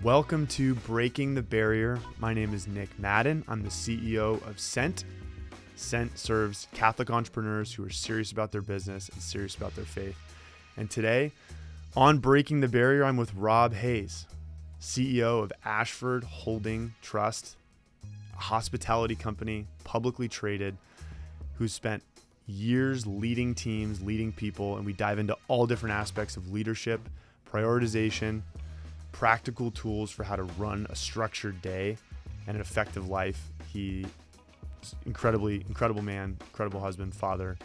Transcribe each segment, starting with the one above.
Welcome to Breaking the Barrier. My name is Nick Madden. I'm the CEO of Sent. Sent serves Catholic entrepreneurs who are serious about their business and serious about their faith. And today, on Breaking the Barrier, I'm with Rob Hayes, CEO of Ashford Holding Trust, a hospitality company, publicly traded, who's spent years leading teams, leading people, and we dive into all different aspects of leadership, prioritization, practical tools for how to run a structured day and an effective life. He's incredible man, incredible husband, father.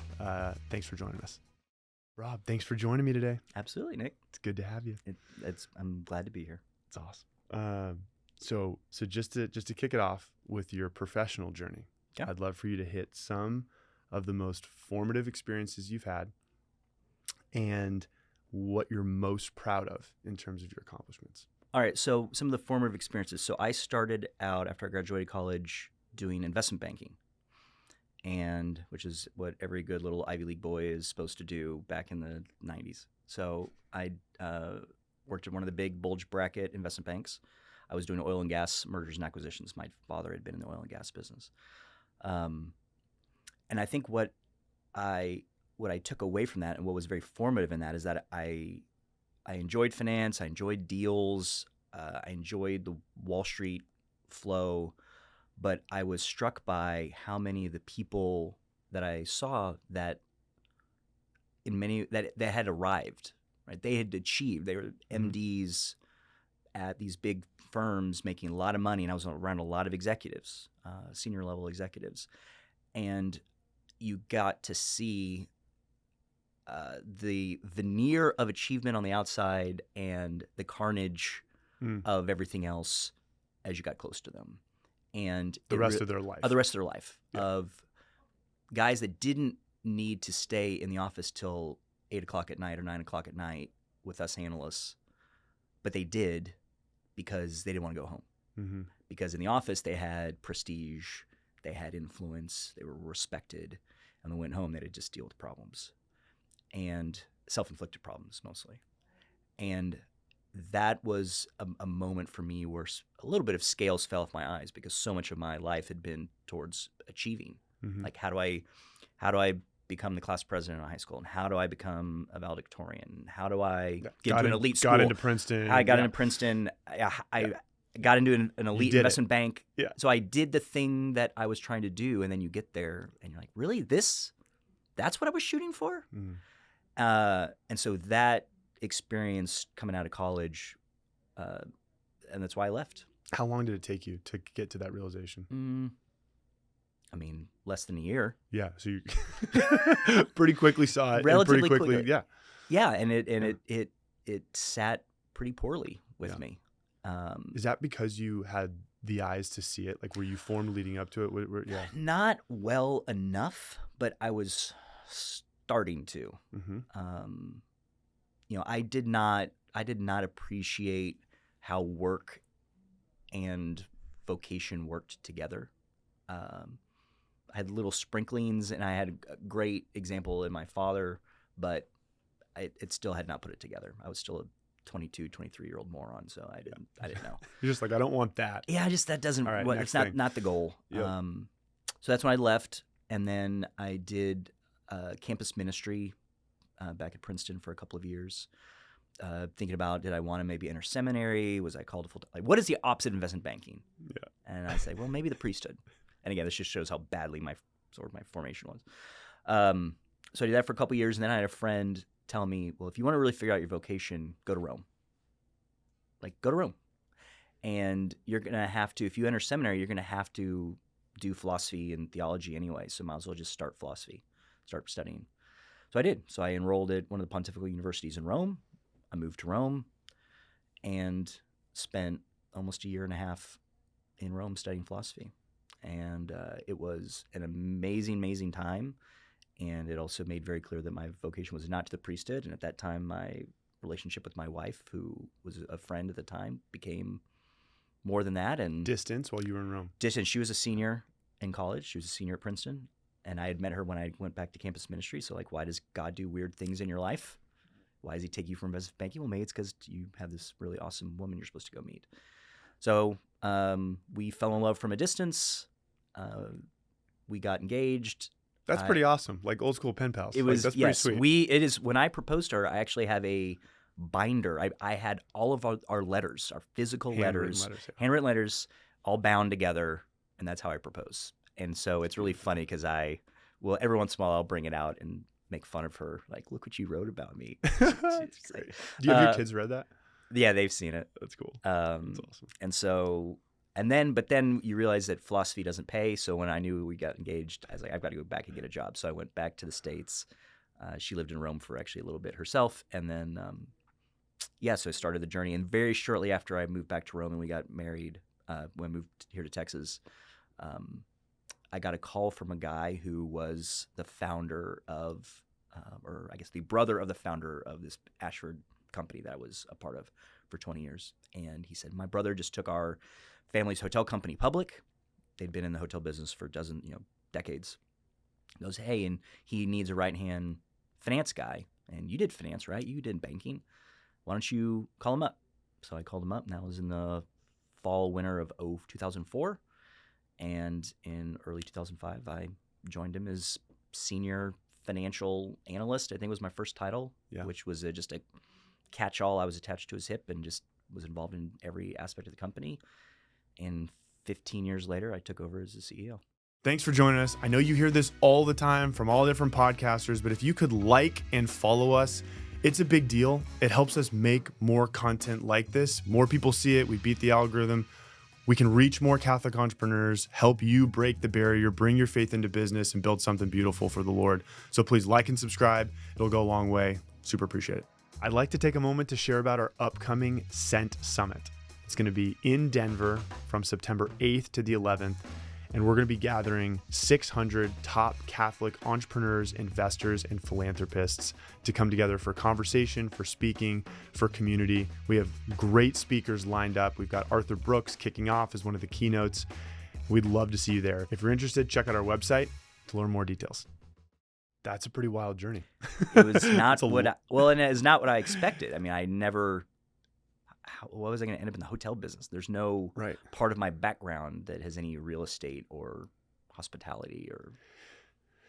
Thanks for joining us. Rob, thanks for joining me today. Absolutely, Nick. It's good to have you. I'm glad to be here. It's awesome. So just to kick it off with your professional journey, Yeah. I'd love for you to hit some of the most formative experiences you've had and what you're most proud of in terms of your accomplishments. All right, so some of the formative experiences. So I started out after I graduated college doing investment banking, and which is what every good little Ivy League boy is supposed to do back in the 90s. So I worked at one of the big bulge bracket investment banks. I was doing oil and gas mergers and acquisitions. My father had been in the oil and gas business. And I think what I took away from that and what was very formative in that is that I enjoyed finance, I enjoyed deals, I enjoyed the Wall Street flow, but I was struck by how many of the people that I saw that had arrived, right? They had achieved. They were MDs at these big firms making a lot of money, and I was around a lot of executives, senior level executives, and you got to see the veneer of achievement on the outside and the carnage of everything else as you got close to them. And The rest of their life. Yeah. Of guys that didn't need to stay in the office till 8 o'clock at night or 9 o'clock at night with us analysts, but they did because they didn't want to go home. Mm-hmm. Because in the office they had prestige, they had influence, they were respected, and they went home, they had to just deal with problems. And self-inflicted problems mostly. And that was a moment for me where a little bit of scales fell off my eyes because so much of my life had been towards achieving. Mm-hmm. Like how do I become the class president in high school? And how do I become a valedictorian? How do I get into an elite school? Got into Princeton. I got into Princeton. I got into an elite investment bank. Yeah. So I did the thing that I was trying to do, and then you get there and you're like, really? That's what I was shooting for? Mm-hmm. And so that experience coming out of college, and that's why I left. How long did it take you to get to that realization? I mean, less than a year. Yeah, so you pretty quickly saw it. Relatively and pretty quickly, quickly. yeah. Yeah, and it sat pretty poorly with me. Is that because you had the eyes to see it? Like, were you formed leading up to it? Yeah. Not well enough, but I was starting to. Mm-hmm. I did not appreciate how work and vocation worked together. I had little sprinklings, and I had a great example in my father, but it still had not put it together. I was still a 22, 23-year-old moron, so I didn't know. You're just like, I don't want that. Yeah, that doesn't. All right, it's not the goal. Yep. So that's when I left, and then I did campus ministry back at Princeton for a couple of years. Thinking about, did I want to maybe enter seminary? Was I called to full time? Like, what is the opposite of investment banking? Yeah. And I say, well, maybe the priesthood. And again, this just shows how badly my formation was. So I did that for a couple of years, and then I had a friend tell me, well, if you want to really figure out your vocation, go to Rome. Like, go to Rome. And you're going to have to, if you enter seminary, you're going to have to do philosophy and theology anyway, so might as well just start philosophy, start studying. So I did. So I enrolled at one of the pontifical universities in Rome. I moved to Rome and spent almost a year and a half in Rome studying philosophy. And it was an amazing, amazing time. And it also made very clear that my vocation was not to the priesthood. And at that time, my relationship with my wife, who was a friend at the time, became more than that. And Distance while you were in Rome. Distance. She was a senior in college. She was a senior at Princeton. And I had met her when I went back to campus ministry. So, like, why does God do weird things in your life? why does he take you from investment banking? Well, maybe it's because you have this really awesome woman you're supposed to go meet. So we fell in love from a distance. We got engaged. That's pretty awesome. Like old school pen pals. It was, that's yes. pretty sweet. It is, when I proposed to her, I actually have a binder. I had all of our letters, our physical letters, handwritten letters, all bound together, and that's how I propose. And so it's really funny because every once in a while I'll bring it out and make fun of her. Like, look what you wrote about me. That's great. Do you have your kids read that? Yeah, they've seen it. That's cool. That's awesome. And so, but then you realize that philosophy doesn't pay. So when I knew we got engaged, I was like, I've got to go back and get a job. So I went back to the States. She lived in Rome for actually a little bit herself. And then, so I started the journey. And very shortly after I moved back to Rome and we got married, when I moved here to Texas, I got a call from a guy who was the founder of, or I guess the brother of the founder of this Ashford company that I was a part of for 20 years. And he said, my brother just took our family's hotel company public. They'd been in the hotel business for decades. He goes, hey, and he needs a right-hand finance guy. And you did finance, right? You did banking. Why don't you call him up? So I called him up, and that was in the fall, winter of 2004. And in early 2005, I joined him as senior financial analyst. I think was my first title, which was just a catch-all. I was attached to his hip and just was involved in every aspect of the company. And 15 years later, I took over as the CEO. Thanks for joining us. I know you hear this all the time from all different podcasters, but if you could like and follow us, it's a big deal. It helps us make more content like this. More people see it. We beat the algorithm. We can reach more Catholic entrepreneurs, help you break the barrier, bring your faith into business, and build something beautiful for the Lord. So please like and subscribe. It'll go a long way. Super appreciate it. I'd like to take a moment to share about our upcoming Sent Summit. It's going to be in Denver from September 8th to the 11th. And we're going to be gathering 600 top Catholic entrepreneurs, investors, and philanthropists to come together for conversation, for speaking, for community. We have great speakers lined up. We've got Arthur Brooks kicking off as one of the keynotes. We'd love to see you there. If you're interested, check out our website to learn more details. That's a pretty wild journey. It was not and it is not what I expected. I mean, I never... Why was I going to end up in the hotel business? There's no part of my background that has any real estate or hospitality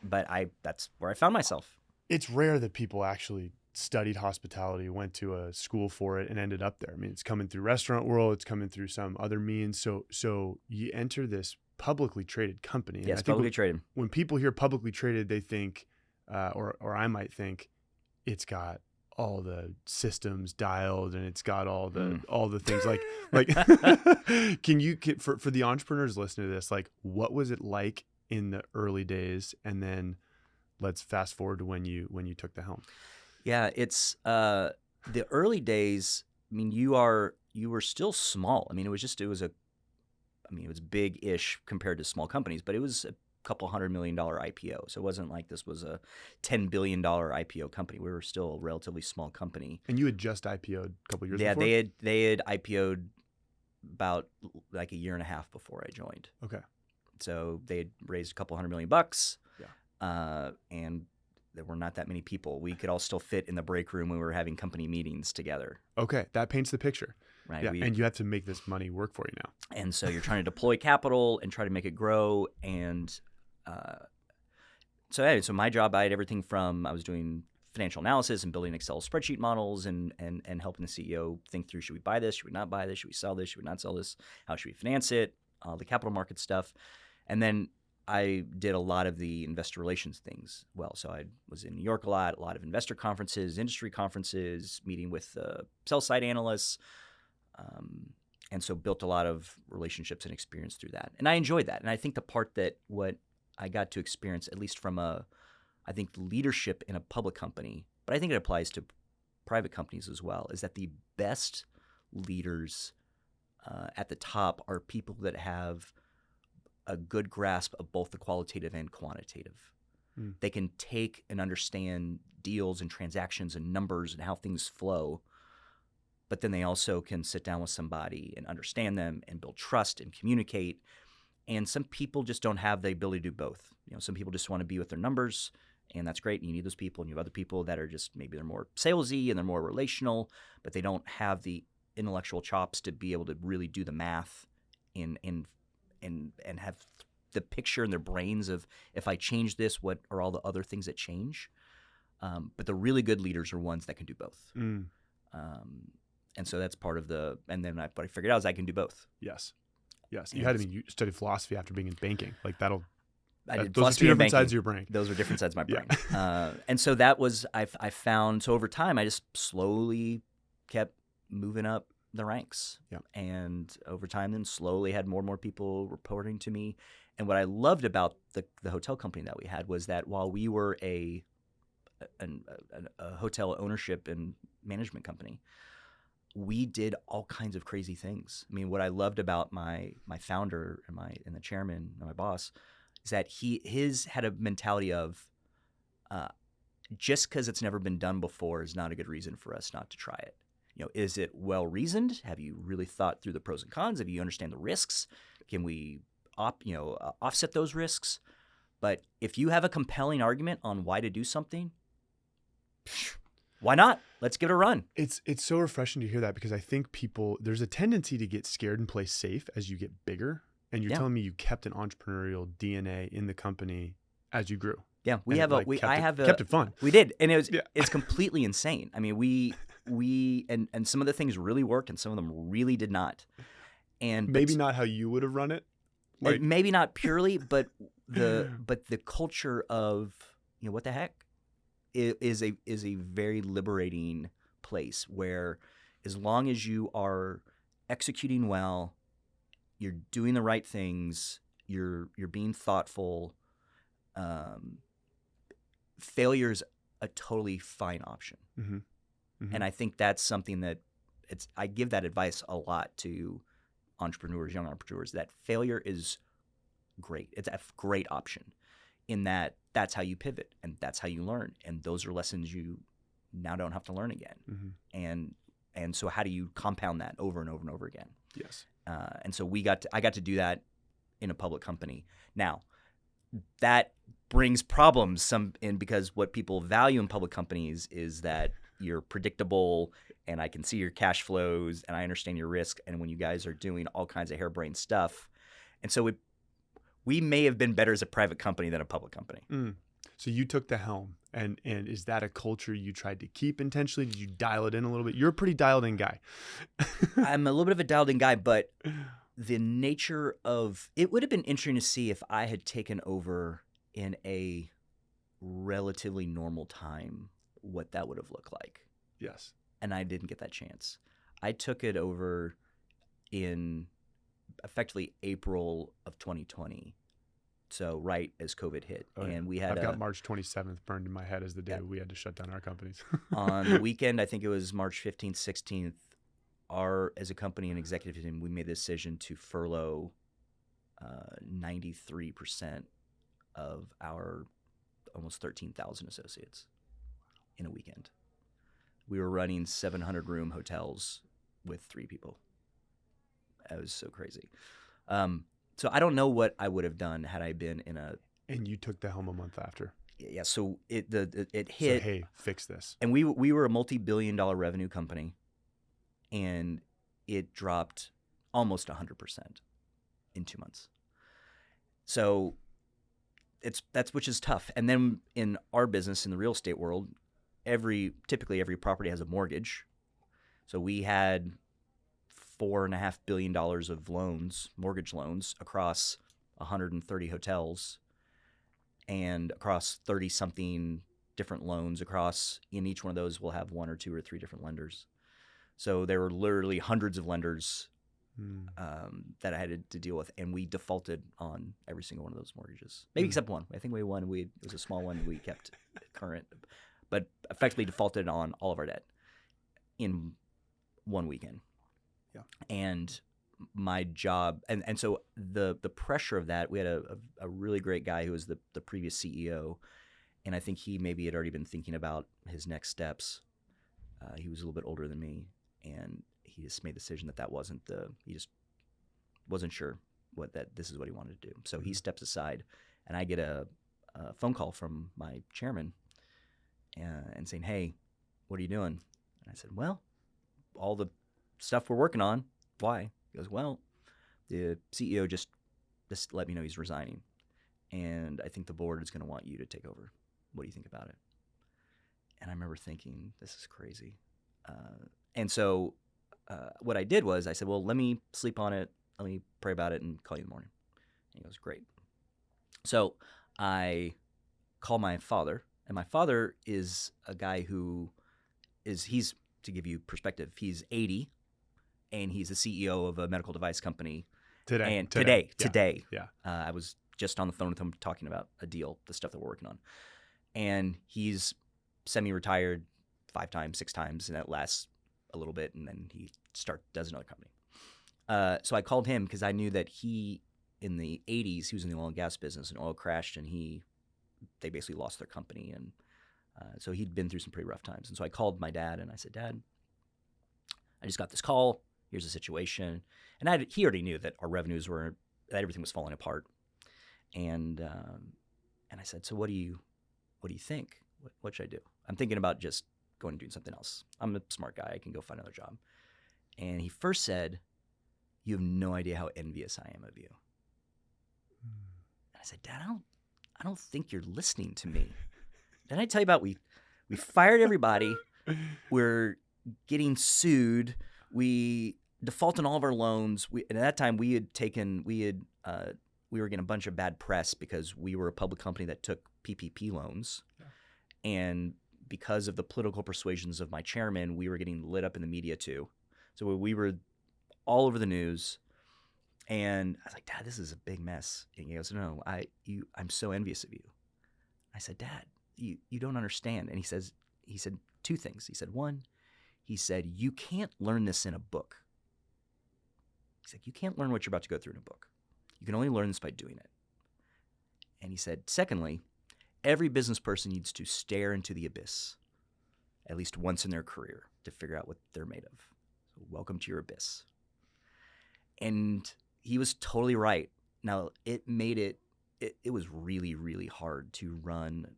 but that's where I found myself. It's rare that people actually studied hospitality, went to a school for it, and ended up there. I mean, it's coming through restaurant world, it's coming through some other means. So you enter this publicly traded company. Yes, publicly traded. When people hear publicly traded, they think, or I might think, it's got all the systems dialed and it's got all the things like can you for the entrepreneurs listening to this, like, what was it like in the early days, and then let's fast forward to when you took the helm? Yeah, it's the early days. I mean, you were still small. I mean, it was big-ish compared to small companies, but it was a couple $100 million IPO. So it wasn't like this was a $10 billion IPO company. We were still a relatively small company. And you had just IPO'd a couple years before? Yeah, they had IPO'd about like a year and a half before I joined. Okay. So they had raised a couple $100 million. Yeah. And there were not that many people. We could all still fit in the break room when we were having company meetings together. Okay, that paints the picture. Right. Yeah, and you have to make this money work for you now. And so you're trying to deploy capital and try to make it grow. And so my job, I had everything from, I was doing financial analysis and building Excel spreadsheet models and helping the CEO think through, should we buy this? Should we not buy this? Should we sell this? Should we not sell this? How should we finance it? All the capital market stuff. And then I did a lot of the investor relations things well. So I was in New York a lot of investor conferences, industry conferences, meeting with sell-side analysts, and so built a lot of relationships and experience through that. And I enjoyed that. And I think the part that what I got to experience, at least from I think leadership in a public company, but I think it applies to private companies as well, is that the best leaders at the top are people that have a good grasp of both the qualitative and quantitative. They can take and understand deals and transactions and numbers and how things flow, but then they also can sit down with somebody and understand them and build trust and communicate. And some people just don't have the ability to do both. Some people just want to be with their numbers And that's great. And you need those people, and you have other people that are just maybe they're more salesy and they're more relational, but they don't have the intellectual chops to be able to really do the math and have the picture in their brains of if I change this, what are all the other things that change? But the really good leaders are ones that can do both. And so that's part of the. And then what I figured out is I can do both. Yes. You studied philosophy after being in banking. Like that'll. I did those are two different sides of your brain. Those are different sides of my brain. And so that was I found. So over time, I just slowly kept moving up the ranks. Yeah. And over time, then slowly had more and more people reporting to me. And what I loved about the hotel company that we had was that while we were a hotel ownership and management company, we did all kinds of crazy things. I mean, what I loved about my founder and the chairman and my boss is that his had a mentality of just because it's never been done before is not a good reason for us not to try it. Is it well reasoned? Have you really thought through the pros and cons? Have you understand the risks? Can we offset those risks? But if you have a compelling argument on why to do something, why not? Let's give it a run. It's so refreshing to hear that, because I think there's a tendency to get scared and play safe as you get bigger. And you're telling me you kept an entrepreneurial DNA in the company as you grew. Yeah, kept it fun. We did, and it's completely insane. I mean, we and some of the things really worked, and some of them really did not. And maybe not how you would have run it. Maybe not purely, but the culture of what the heck is a very liberating place where, as long as you are executing well, you're doing the right things, you're being thoughtful. Failure is a totally fine option. Mm-hmm. Mm-hmm. And I think that's something that I give that advice a lot to entrepreneurs, young entrepreneurs, that failure is great. It's a great option in that that's how you pivot and that's how you learn. And those are lessons you now don't have to learn again. Mm-hmm. And so how do you compound that over and over and over again? Yes. And so I got to do that in a public company. Now, that brings problems because what people value in public companies is that you're predictable and I can see your cash flows and I understand your risk. And when you guys are doing all kinds of harebrained stuff, and so we may have been better as a private company than a public company. So you took the helm, and is that a culture you tried to keep intentionally? Did you dial it in a little bit? You're a pretty dialed in guy. I'm a little bit of a dialed in guy, but the nature of it would have been interesting to see if I had taken over in a relatively normal time, what that would have looked like. Yes. And I didn't get that chance. I took it over in effectively April of 2020. So right as COVID hit. And we had I've got March 27th burned in my head as the day we had to shut down our companies. On the weekend, I think it was March 15th, 16th, as a company and executive team, we made the decision to furlough 93% of our almost 13,000 associates in a weekend. We were running 700-room hotels with 3 people. That was so crazy. So I don't know what I would have done had I been in a. And you took the helm a month after. Yeah. So it hit. So, hey, fix this. And we were a multi-billion-dollar revenue company, and it dropped almost 100% in 2 months. So which is tough. And then in our business, in the real estate world, typically every property has a mortgage. So we had $4.5 billion of mortgage loans across 130 hotels and across 30-something different loans in each one of those we'll have 1 or 2 or 3 different lenders. So there were literally hundreds of lenders that I had to deal with, and we defaulted on every single one of those mortgages. Maybe except one. I think we won. It was a small one we kept current, but effectively defaulted on all of our debt in one weekend. Yeah. And my job, and so the pressure of that, we had a really great guy who was the previous CEO, and I think he maybe had already been thinking about his next steps. He was a little bit older than me, and he just made the decision he just wasn't sure this is what he wanted to do. So he steps aside, and I get a a phone call from my chairman and saying, "Hey, what are you doing?" And I said, "Well, all the stuff we're working on." "Why?" He goes, "Well, the CEO just let me know he's resigning, and I think the board is going to want you to take over. What do you think about it?" And I remember thinking, this is crazy. And so what I did was I said, "Well, let me sleep on it. Let me pray about it and call you in the morning." And he goes, "Great." So I call my father, and my father is a guy who he's, to give you perspective, he's 80, and he's the CEO of a medical device company. Today. And today. Yeah. I was just on the phone with him talking about a deal, the stuff that we're working on. And he's semi-retired 5 times, 6 times, and that lasts a little bit, and then he does another company. So I called him because I knew that in the 80s, he was in the oil and gas business, and oil crashed, and they basically lost their company. And so he'd been through some pretty rough times. And so I called my dad, and I said, "Dad, I just got this call. Here's the situation." And he already knew that our revenues that everything was falling apart. And I said, "So what do you think? What should I do? I'm thinking about just going and doing something else. I'm a smart guy. I can go find another job." And he first said, "You have no idea how envious I am of you." And I said, "Dad, I don't think you're listening to me. Didn't I tell you about we fired everybody. We're getting sued. We defaulted all of our loans. And at that time we were getting a bunch of bad press because we were a public company that took PPP loans. Yeah. And because of the political persuasions of my chairman, we were getting lit up in the media too. So we were all over the news. And I was like, "Dad, this is a big mess." And he goes, "No, I'm so envious of you." I said, "Dad, you don't understand." And he said 2 things. He said, one, he said, "You can't learn this in a book." He's like, "You can't learn what you're about to go through in a book. You can only learn this by doing it." And he said, secondly, "Every business person needs to stare into the abyss at least once in their career to figure out what they're made of. So welcome to your abyss." And he was totally right. Now, it was really, really hard to run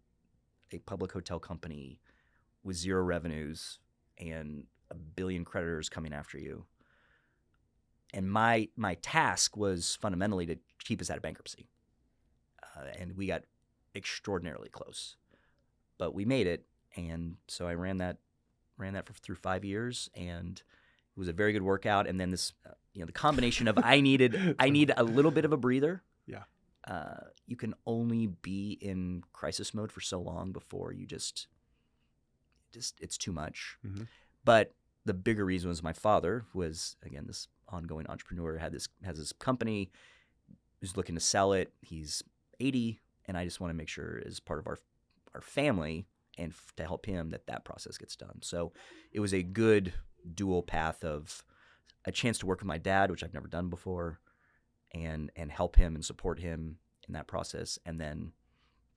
a public hotel company with 0 revenues and 1 billion creditors coming after you. And my task was fundamentally to keep us out of bankruptcy. And we got extraordinarily close. But we made it, and so I ran that through 5 years, and it was a very good workout. And then this, the combination of I need a little bit of a breather. Yeah. You can only be in crisis mode for so long before you just it's too much. Mm-hmm. But the bigger reason was my father was, again, this ongoing entrepreneur, has this company, who's looking to sell it. He's 80, and I just want to make sure, as part of our family and to help him, that process gets done. So it was a good dual path of a chance to work with my dad, which I've never done before, and help him and support him in that process, and then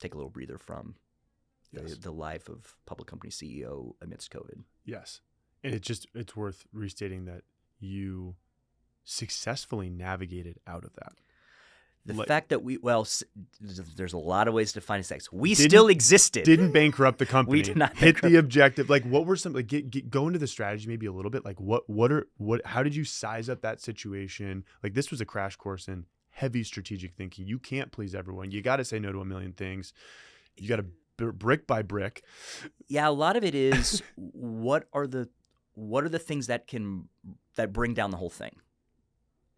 take a little breather from the life of public company CEO amidst COVID. Yes. And it's worth restating that you successfully navigated out of that. The fact that there's a lot of ways to define success. We still existed. Didn't bankrupt the company. We did not hit the objective. Like, what were some, like, go into the strategy maybe a little bit. Like, how did you size up that situation? Like, this was a crash course in heavy strategic thinking. You can't please everyone. You got to say no to a million things. You got to brick by brick. Yeah, a lot of it is what are the things that bring down the whole thing,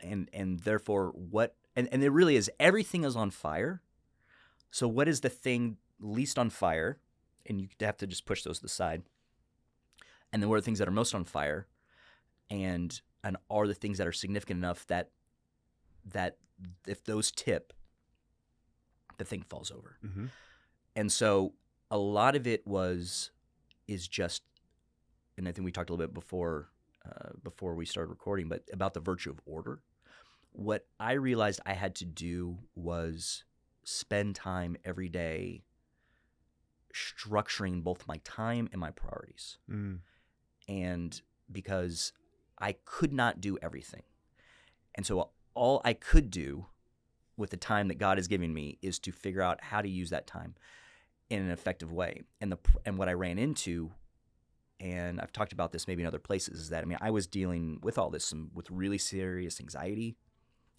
and therefore what. And it really is, everything is on fire. So what is the thing least on fire? And you have to just push those to the side. And then what are the things that are most on fire? And are the things that are significant enough that if those tip, the thing falls over. Mm-hmm. And so a lot of it is just, and I think we talked a little bit before we started recording, but about the virtue of order. What I realized I had to do was spend time every day structuring both my time and my priorities. Mm. And because I could not do everything. And so all I could do with the time that God has given me is to figure out how to use that time in an effective way. And what I ran into, and I've talked about this maybe in other places, is that, I was dealing with all this with really serious anxiety.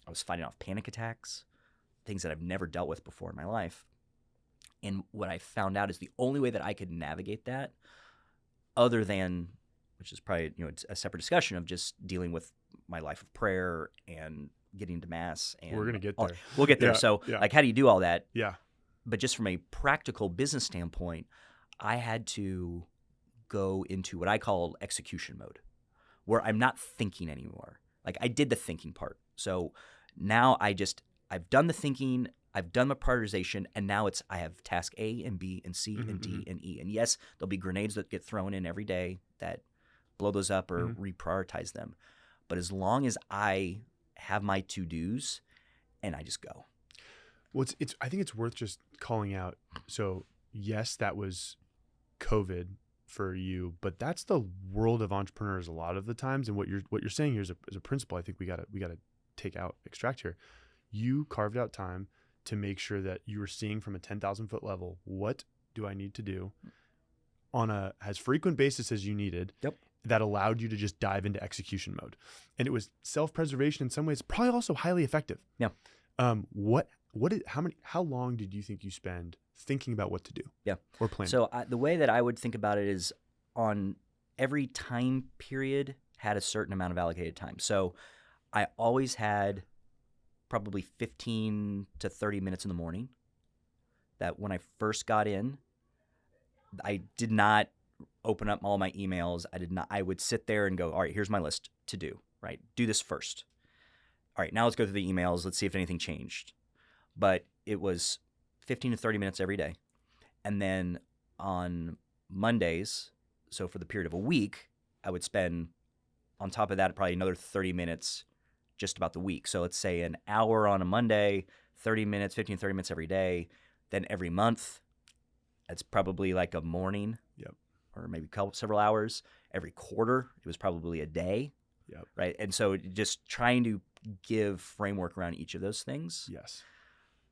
I was fighting off panic attacks, things that I've never dealt with before in my life. And what I found out is the only way that I could navigate that, other than, which is probably it's a separate discussion, of just dealing with my life of prayer and getting to mass. And we're gonna get there. We'll get there. Yeah, So, yeah. how do you do all that? Yeah. But just from a practical business standpoint, I had to go into what I call execution mode, where I'm not thinking anymore. Like, I did the thinking part. So now I've done the thinking, I've done my prioritization, and now I have task A and B and C and D and E. And yes, there'll be grenades that get thrown in every day that blow those up or reprioritize them. But as long as I have my to-dos, and I just go. Well, I think it's worth just calling out. So yes, that was COVID for you, but that's the world of entrepreneurs a lot of the times. And what you're saying here is a principle I think we gotta extract here. You carved out time to make sure that you were seeing from a 10,000 foot level, what do I need to do on a as frequent basis as you needed. Yep. That allowed you to just dive into execution mode. And it was self-preservation in some ways, probably also highly effective. Yeah. How long did you think you spend thinking about what to do? Yeah. Or planning? So the way that I would think about it is, on every time period had a certain amount of allocated time. So I always had probably 15 to 30 minutes in the morning that when I first got in, I did not open up all my emails. I would sit there and go, all right, here's my list to do, right? Do this first. All right, now let's go through the emails. Let's see if anything changed. But it was 15 to 30 minutes every day. And then on Mondays, so for the period of a week, I would spend on top of that probably another 30 minutes just about the week. So let's say an hour on a Monday, 30 minutes, 15, 30 minutes every day. Then every month, it's probably like a morning. Yep. Or maybe several hours. Every quarter, it was probably a day. Yep. Right. And so just trying to give framework around each of those things. Yes.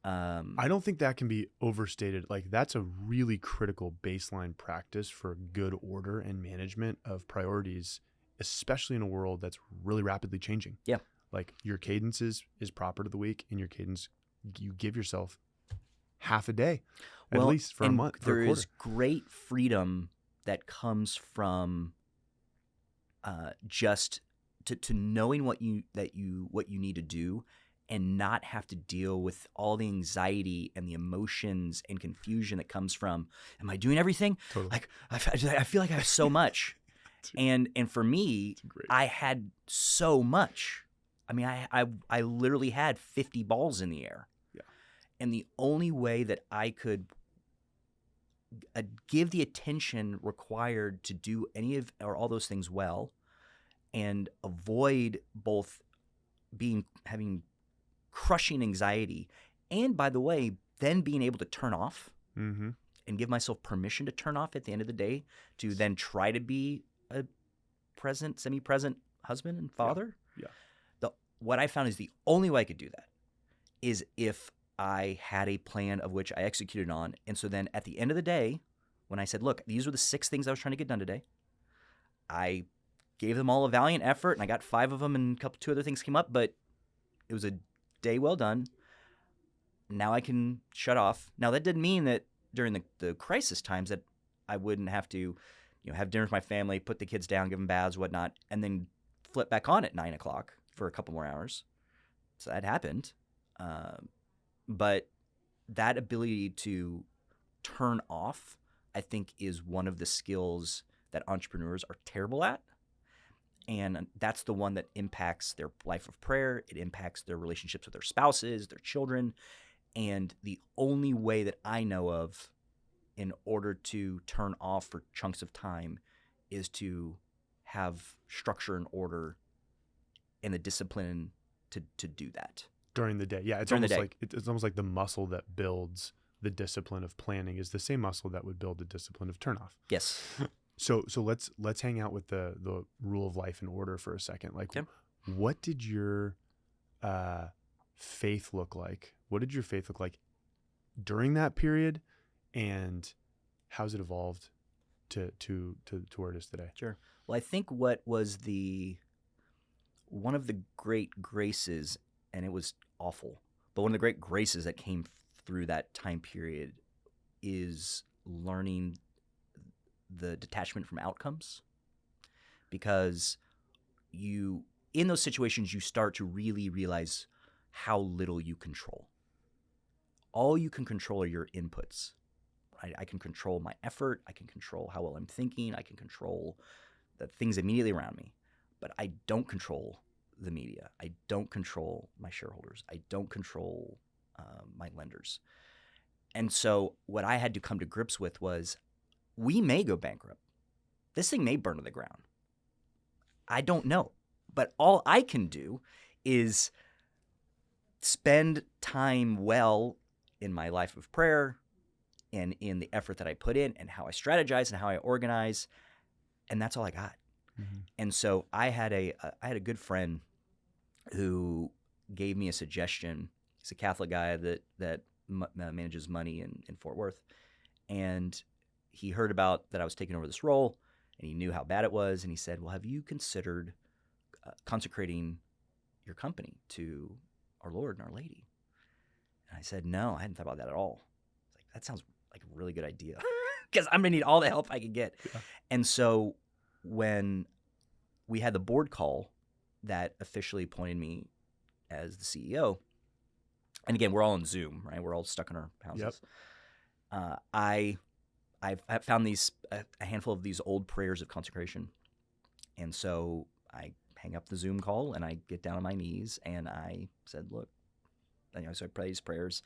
I don't think that can be overstated. Like, that's a really critical baseline practice for good order and management of priorities, especially in a world that's really rapidly changing. Yeah. Like, your cadence is proper to the week, and your cadence, you give yourself half a day, at least for a month, for a quarter. There is great freedom that comes from just to knowing what you need to do, and not have to deal with all the anxiety and the emotions and confusion that comes from, am I doing everything? Totally. Like, I feel like I have so much. and for me, I had so much. I mean, I literally had 50 balls in the air. Yeah. And the only way that I could give the attention required to do any of or all those things well, and avoid both having crushing anxiety, and by the way, then being able to turn off and give myself permission to turn off at the end of the day, to then try to be a semi-present husband and father. Yeah. What I found is the only way I could do that is if I had a plan of which I executed on. And so then at the end of the day, when I said, look, these were the 6 things I was trying to get done today, I gave them all a valiant effort, and I got 5 of them, and 2 other things came up, but it was a day well done. Now I can shut off. Now, that didn't mean that during the crisis times that I wouldn't have to have dinner with my family, put the kids down, give them baths, whatnot, and then flip back on at 9 o'clock for a couple more hours. So that happened. But that ability to turn off, I think, is one of the skills that entrepreneurs are terrible at. And that's the one that impacts their life of prayer. It impacts their relationships with their spouses, their children. And the only way that I know of in order to turn off for chunks of time is to have structure and order and the discipline to do that. During the day. Yeah, it's almost like the muscle that builds the discipline of planning is the same muscle that would build the discipline of turnoff. Yes. So let's hang out with the rule of life and order for a second. Like, what did your faith look like? What did your faith look like during that period, and how's it evolved to where it is today? Sure. Well, I think what was one of the great graces, and it was awful, but one of the great graces that came through that time period is learning the detachment from outcomes. Because in those situations, you start to really realize how little you control. All you can control are your inputs. Right? I can control my effort. I can control how well I'm thinking. I can control the things immediately around me. But I don't control the media. I don't control my shareholders. I don't control my lenders. And so what I had to come to grips with was, we may go bankrupt. This thing may burn to the ground. I don't know. But all I can do is spend time well in my life of prayer and in the effort that I put in and how I strategize and how I organize. And that's all I got. Mm-hmm. And so I had a good friend who gave me a suggestion. He's a Catholic guy that manages money in Fort Worth. And he heard about that I was taking over this role, and he knew how bad it was. And he said, well, have you considered consecrating your company to our Lord and Our Lady? And I said, no, I hadn't thought about that at all. It's like, that sounds like a really good idea because I'm going to need all the help I can get. Yeah. And so when we had the board call that officially appointed me as the CEO, and again, we're all on Zoom, right? We're all stuck in our houses. Yep. I've found a handful of these old prayers of consecration. And so I hang up the Zoom call and I get down on my knees and I said, look, so I pray these prayers.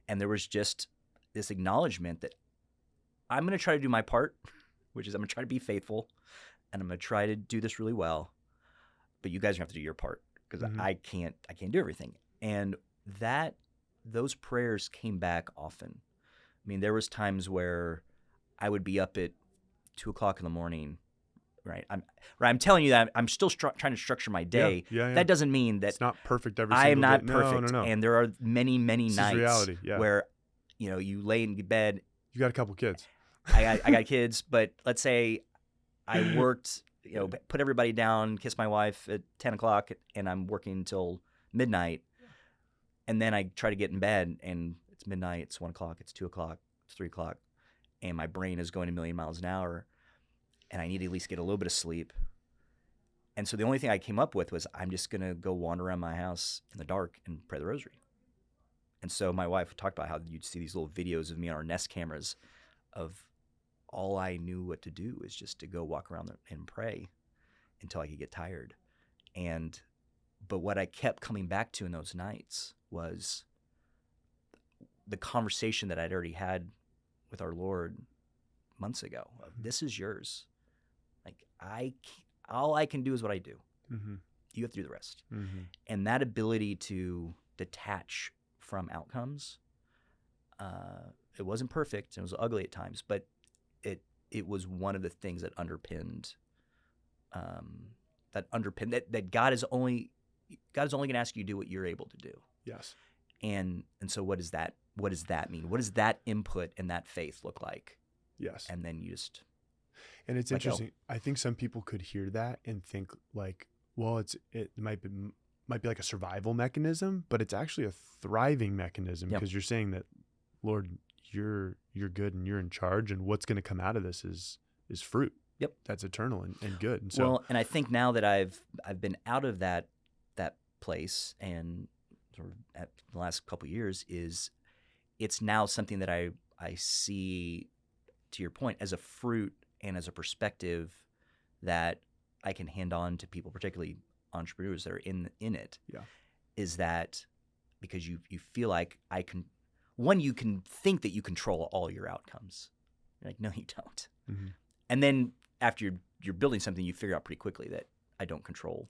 And there was just this acknowledgement that I'm going to try to do my part, which is I'm going to try to be faithful and I'm going to try to do this really well. But you guys are going to have to do your part because mm-hmm. I can't do everything. And those prayers came back often. I mean, there was times where I would be up at 2:00 in the morning, right? I'm telling you that I'm still trying to structure my day. Yeah. That doesn't mean that it's not perfect every single day. I am not perfect. No. And there are many, many this nights is reality. Yeah. where, you lay in bed. You got a couple kids. I got kids, but let's say I worked, put everybody down, kiss my wife at 10:00, and I'm working until midnight. And then I try to get in bed, and it's midnight, it's 1:00, it's 2:00, it's 3:00, and my brain is going a million miles an hour, and I need to at least get a little bit of sleep. And so the only thing I came up with was I'm just going to go wander around my house in the dark and pray the rosary. And so my wife talked about how you'd see these little videos of me on our Nest cameras of all I knew what to do is just to go walk around and pray until I could get tired. But what I kept coming back to in those nights was the conversation that I'd already had with our Lord months ago. This is yours. Like all I can do is what I do. Mm-hmm. You have to do the rest. Mm-hmm. And that ability to detach from outcomes, it wasn't perfect. It was ugly at times, but it was one of the things that underpinned that God is only going to ask you to do what you're able to do. Yes. And so what does that mean? What does that input and that faith look like? Yes. And then you just and it's interesting. I think some people could hear that and think like, well, it might be like a survival mechanism, but it's actually a thriving mechanism because you're saying that, Lord, you're good and you're in charge, and what's going to come out of this is fruit. Yep. That's eternal and good. And so, and I think now that I've been out of that place and sort of at the last couple of years it's now something that I see, to your point, as a fruit and as a perspective that I can hand on to people, particularly entrepreneurs that are in it. Yeah. Is that because you feel like you can think that you control all your outcomes. You're like, no, you don't. Mm-hmm. And then after you're building something, you figure out pretty quickly that I don't control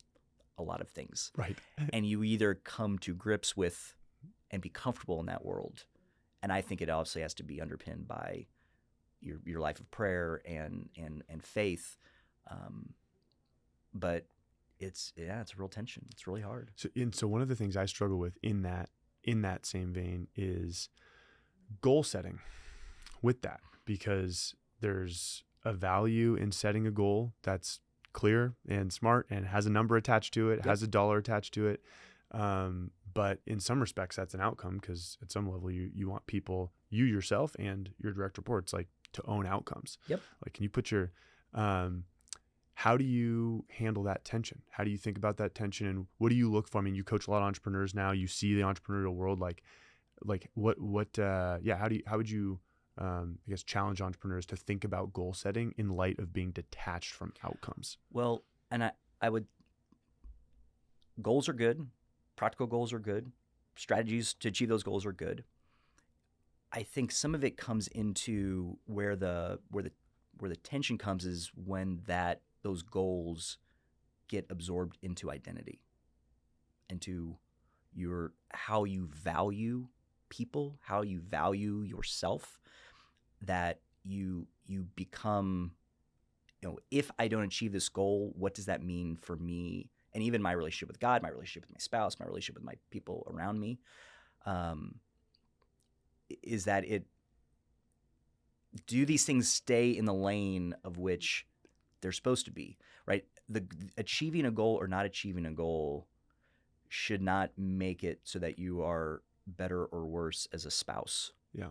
a lot of things. Right. And you either come to grips with and be comfortable in that world. And I think it obviously has to be underpinned by your life of prayer and faith. But it's a real tension. It's really hard. So one of the things I struggle with in that same vein is goal setting with that, because there's a value in setting a goal that's clear and smart and has a number attached to it, Yep. has a dollar attached to it. But in some respects, that's an outcome, because at some level you want people, you yourself and your direct reports, like, to own outcomes. Yep. Like, can you put your, how do you handle that tension? How do you think about that tension, and what do you look for? I mean, you coach a lot of entrepreneurs now, you see the entrepreneurial world, how would you, I guess, challenge entrepreneurs to think about goal setting in light of being detached from outcomes? Well, and I would, goals are good. Practical goals are good. Strategies to achieve those goals are good. I think some of it comes into where the tension comes is when those goals get absorbed into identity, into how you value people, how you value yourself, that you become, if I don't achieve this goal, what does that mean for me? And even my relationship with God, my relationship with my spouse, my relationship with my people around me, is that do these things stay in the lane of which they're supposed to be, right? Achieving a goal or not achieving a goal should not make it so that you are better or worse as a spouse. Yeah.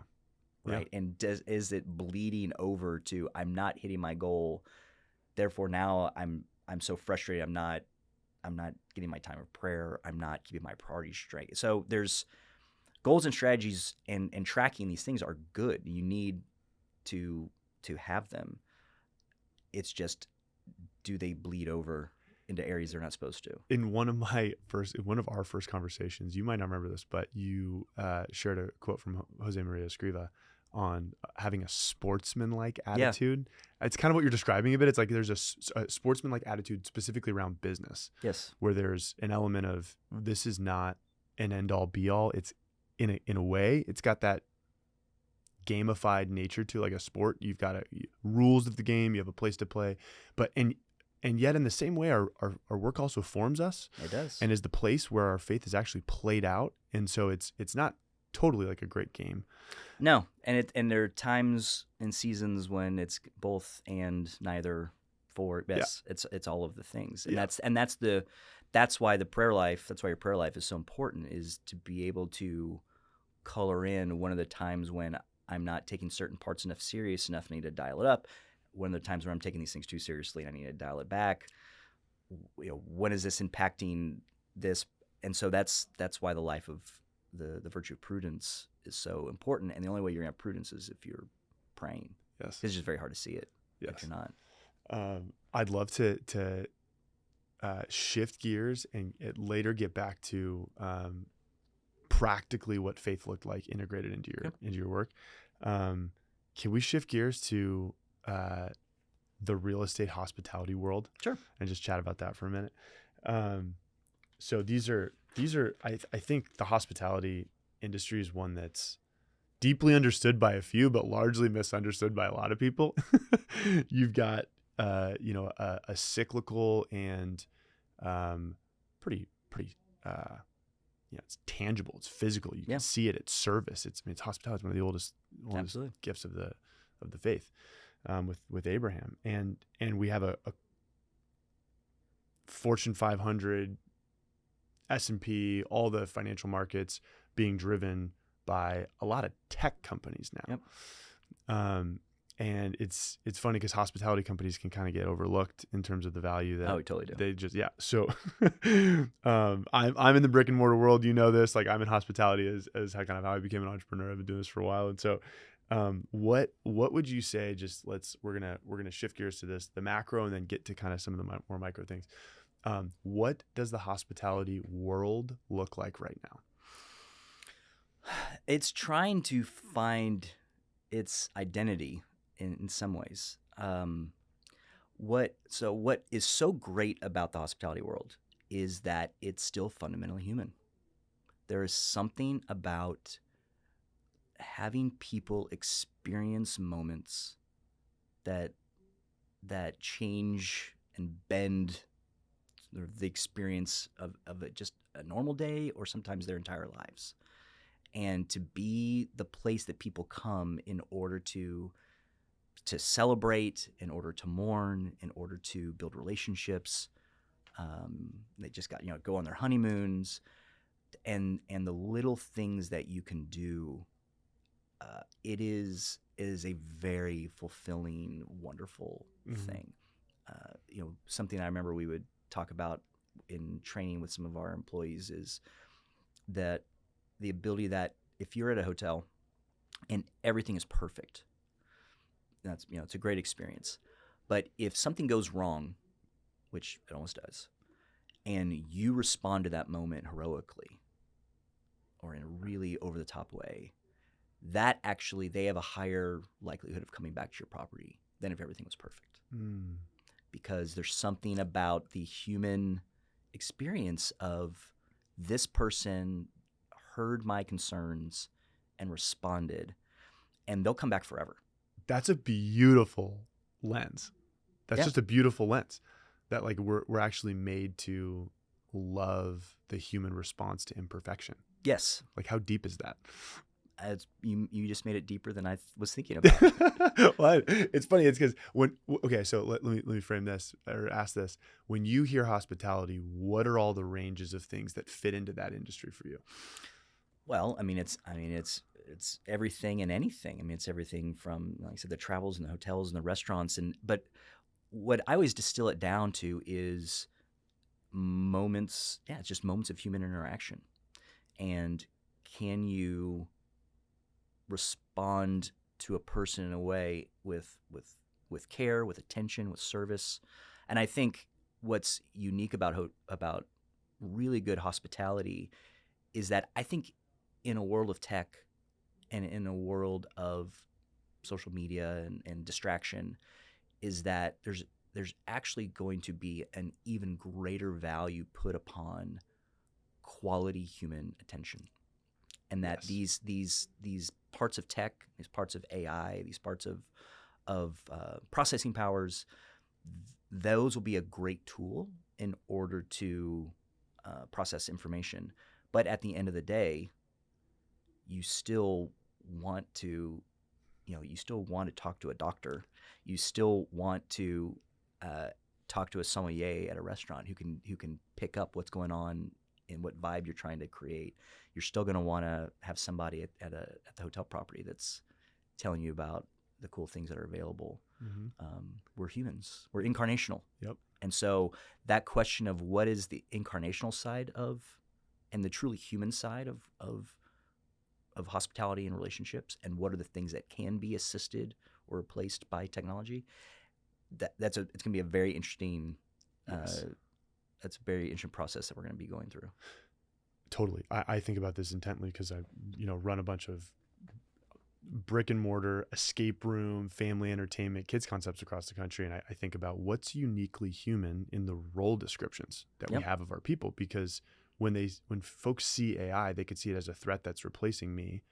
Right. Yeah. And is it bleeding over to, I'm not hitting my goal, therefore now I'm so frustrated, I'm not getting my time of prayer, I'm not keeping my priorities straight. So there's goals and strategies, and tracking these things are good. You need to have them. It's just, do they bleed over into areas they're not supposed to? In one of our first conversations, you might not remember this, but you shared a quote from Jose Maria Escriva on having a sportsman-like attitude. Yeah. It's kind of what you're describing a bit. It's like there's a sportsman-like attitude specifically around business. Yes. Where there's an element of, this is not an end-all be-all. It's in a way, it's got that gamified nature to, like a sport. You've got rules of the game. You have a place to play, and yet in the same way, our work also forms us. It does. And is the place where our faith is actually played out. And so it's not totally like a great game. No, and there are times and seasons when it's both and neither. Yes, yeah. It's all of the things, and yeah. That's why your prayer life is so important, is to be able to color in one of the times when I'm not taking certain parts enough serious enough, I need to dial it up. One of the times where I'm taking these things too seriously, I need to dial it back. When is this impacting this? And so that's why the life of the virtue of prudence is so important. And the only way you're going to have prudence is if you're praying. Yes. It's just very hard to see it if you're not. I'd love to shift gears and later get back to practically what faith looked like integrated into your work. Can we shift gears to the real estate hospitality world? Sure. And just chat about that for a minute. So these are I think the hospitality industry is one that's deeply understood by a few, but largely misunderstood by a lot of people. You've got a cyclical and pretty it's tangible, it's physical. You can see it. It's service. It's hospitality. It's one of the oldest gifts of the faith, with Abraham, and we have a Fortune 500, S&P, all the financial markets being driven by a lot of tech companies now. Yep. And it's funny because hospitality companies can kind of get overlooked in terms of the value that we totally do. They just So I'm in the brick and mortar world. You know this. Like, I'm in hospitality as kind of how I became an entrepreneur. I've been doing this for a while, and so what would you say? Just we're gonna shift gears to the macro, and then get to kind of some of the more micro things. What does the hospitality world look like right now? It's trying to find its identity in some ways. What is so great about the hospitality world is that it's still fundamentally human. There is something about having people experience moments that change and bend the experience of just a normal day or sometimes their entire lives. And to be the place that people come in order to celebrate, in order to mourn, in order to build relationships. They just got, go on their honeymoons, and the little things that you can do. It is a very fulfilling, wonderful thing. Something I remember we would talk about in training with some of our employees is that the ability that if you're at a hotel and everything is perfect, that's it's a great experience. But if something goes wrong, which it almost does, and you respond to that moment heroically or in a really over-the-top way, that actually they have a higher likelihood of coming back to your property than if everything was perfect. Because there's something about the human experience of this person heard my concerns and responded, and they'll come back forever. That's a beautiful lens. That's just a beautiful lens. That like we're actually made to love the human response to imperfection. Yes. Like how deep is that? You just made it deeper than I was thinking about. Well, it's funny. It's because so let me frame this or ask this. When you hear hospitality, what are all the ranges of things that fit into that industry for you? Well, it's everything and anything. It's everything from, like I said, the travels and the hotels and the restaurants. But what I always distill it down to is moments. Yeah, it's just moments of human interaction. And can you respond to a person in a way with care, with attention, with service? And I think what's unique about really good hospitality is that I think in a world of tech and in a world of social media and distraction, is that there's actually going to be an even greater value put upon quality human attention. And that these parts of tech, these parts of AI, these parts of processing powers, those will be a great tool in order to process information. But at the end of the day, you still want to, talk to a doctor. You still want to talk to a sommelier at a restaurant who can pick up what's going on and what vibe you're trying to create. You're still going to want to have somebody at the hotel property that's telling you about the cool things that are available. We're humans. We're incarnational. Yep. And so that question of what is the incarnational side of, and the truly human side of hospitality and relationships, and what are the things that can be assisted or replaced by technology, it's going to be a very interesting that's a very interesting process that we're going to be going through. Totally. I think about this intently because I run a bunch of brick and mortar escape room, family entertainment, kids concepts across the country. And I think about what's uniquely human in the role descriptions that we have of our people, because when folks see AI, they could see it as a threat that's replacing me,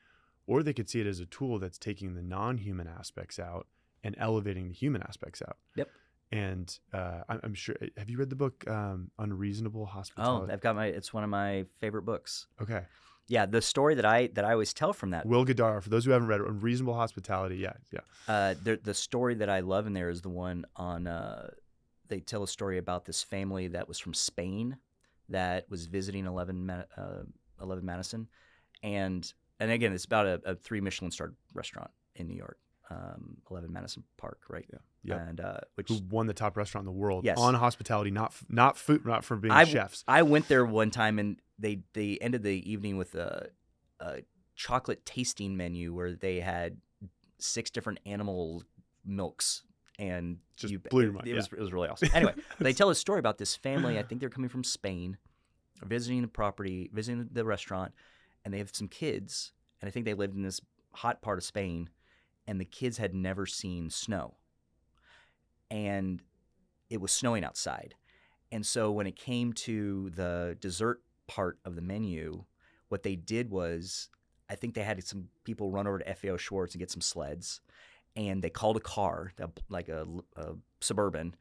or they could see it as a tool that's taking the non-human aspects out and elevating the human aspects out. Yep. And I'm sure, have you read the book Unreasonable Hospitality? Oh, it's one of my favorite books. Okay. Yeah, the story that I always tell from that. Will Guidara, for those who haven't read it, Unreasonable Hospitality. Yeah. The story that I love in there is the one on, they tell a story about this family that was from Spain that was visiting 11 Madison. And again, it's about a 3 Michelin-starred restaurant in New York. 11 Madison Park, right? Yeah. And who won the top restaurant in the world on hospitality, not food, not for being chefs. I went there one time, and they ended the evening with a chocolate tasting menu where they had 6 different animal milks, and just blew your mind. It was really awesome. Anyway, they tell a story about this family. I think they're coming from Spain, visiting the property, visiting the restaurant, and they have some kids, and I think they lived in this hot part of Spain. And the kids had never seen snow. And it was snowing outside. And so when it came to the dessert part of the menu, what they did was, I think they had some people run over to FAO Schwartz and get some sleds. And they called a car, like a Suburban,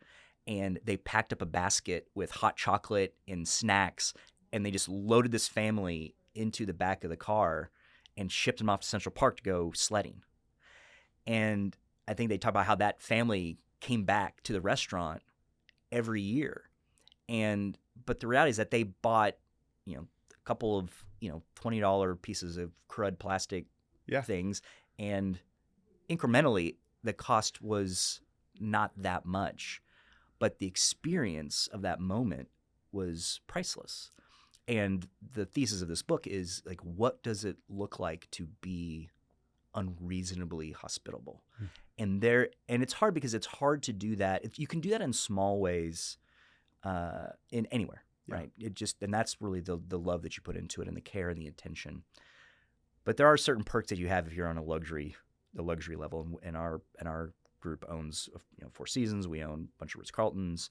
and they packed up a basket with hot chocolate and snacks, and they just loaded this family into the back of the car and shipped them off to Central Park to go sledding. And I think they talk about how that family came back to the restaurant every year. But the reality is that they bought, a couple of, $20 pieces of crud plastic things, and incrementally the cost was not that much, but the experience of that moment was priceless. And the thesis of this book is like, what does it look like to be unreasonably hospitable? And it's hard because it's hard to do that. You can do that in small ways, in anywhere, right? And that's really the love that you put into it, and the care and the attention. But there are certain perks that you have if you're on the luxury level. And our group owns, Four Seasons. We own a bunch of Ritz-Carltons,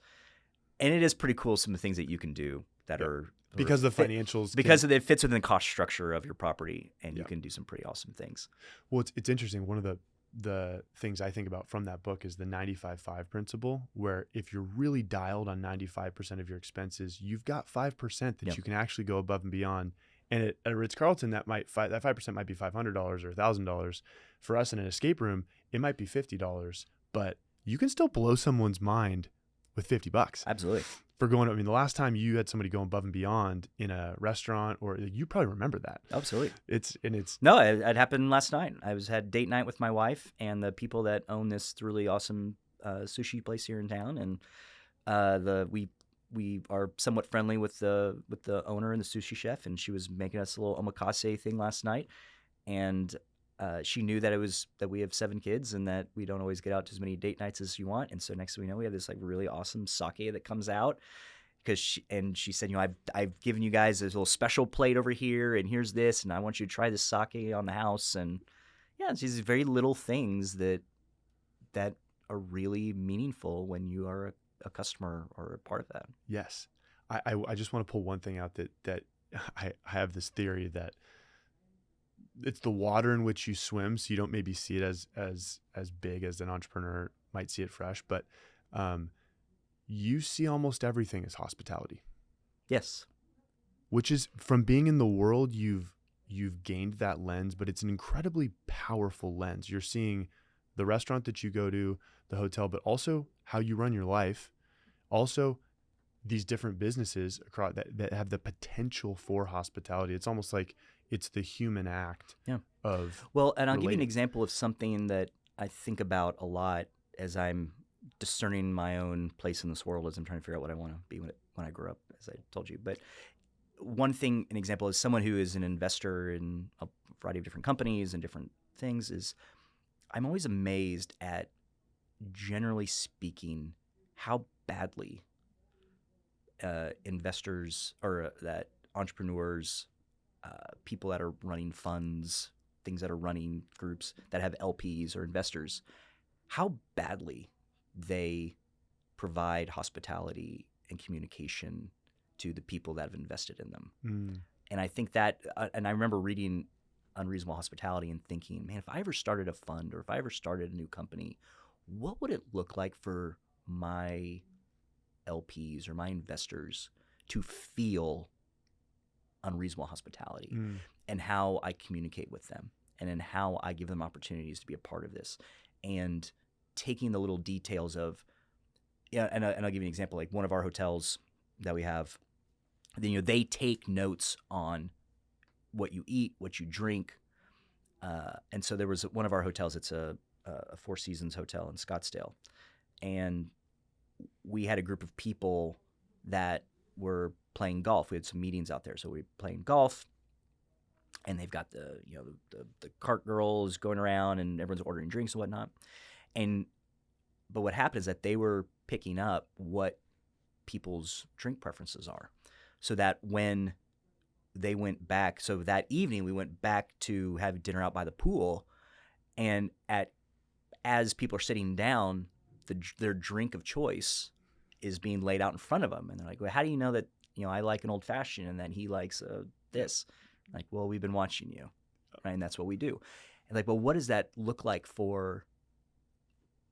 and it is pretty cool some of the things that you can do that are because the financials it fits within the cost structure of your property, and you can do some pretty awesome things. Well, it's interesting. One of the things I think about from that book is the 95-5 principle, where if you're really dialed on 95% of your expenses, you've got 5% that you can actually go above and beyond. And at a Ritz-Carlton, that 5% might be $500 or $1,000. For us in an escape room, it might be $50, but you can still blow someone's mind with $50. Absolutely. For going, the last time you had somebody go above and beyond in a restaurant, or you probably remember that. Absolutely. No, it happened last night. I had date night with my wife and the people that own this really awesome sushi place here in town, and we are somewhat friendly with the owner and the sushi chef, and she was making us a little omakase thing last night, and she knew that we have 7 kids and that we don't always get out to as many date nights as you want. And so next thing we know, we have this like really awesome sake that comes out, because she said, I've given you guys this little special plate over here, and here's this, and I want you to try this sake on the house. And it's these very little things that are really meaningful when you are a customer or a part of that. Yes. I just want to pull one thing out that I have this theory that it's the water in which you swim, so you don't maybe see it as big as an entrepreneur might see it fresh, but you see almost everything as hospitality. Yes. Which is, from being in the world, you've gained that lens, but it's an incredibly powerful lens. You're seeing the restaurant that you go to, the hotel, but also how you run your life, also these different businesses across that have the potential for hospitality. It's almost like it's the human act of and I'll give you an example of something that I think about a lot as I'm discerning my own place in this world, as I'm trying to figure out what I want to be when I grow up, as I told you. But an example is someone who is an investor in a variety of different companies and different things, is I'm always amazed at, generally speaking, how badly investors or that entrepreneurs, people that are running funds, things that are running groups that have LPs or investors, how badly they provide hospitality and communication to the people that have invested in them. And I think that, and I remember reading Unreasonable Hospitality and thinking, man, if I ever started a fund or if I ever started a new company, what would it look like for my LPs or my investors to feel unreasonable hospitality, and how I communicate with them, and in how I give them opportunities to be a part of this, and taking the little details of, and I'll give you an example. Like one of our hotels that we have, they take notes on what you eat, what you drink, and so there was one of our hotels. It's a Four Seasons hotel in Scottsdale, and we had a group of people that were playing golf. We had some meetings out there, so we were playing golf, and they've got the cart girls going around, and everyone's ordering drinks and whatnot. But what happened is that they were picking up what people's drink preferences are, so that when they went back, so that evening we went back to have dinner out by the pool, and as people are sitting down, their drink of choice is being laid out in front of them, and they're like, "Well, how do you know that I like an old fashioned and that he likes this?" Like, "Well, we've been watching you, right? And that's what we do." And like, "Well, what does that look like for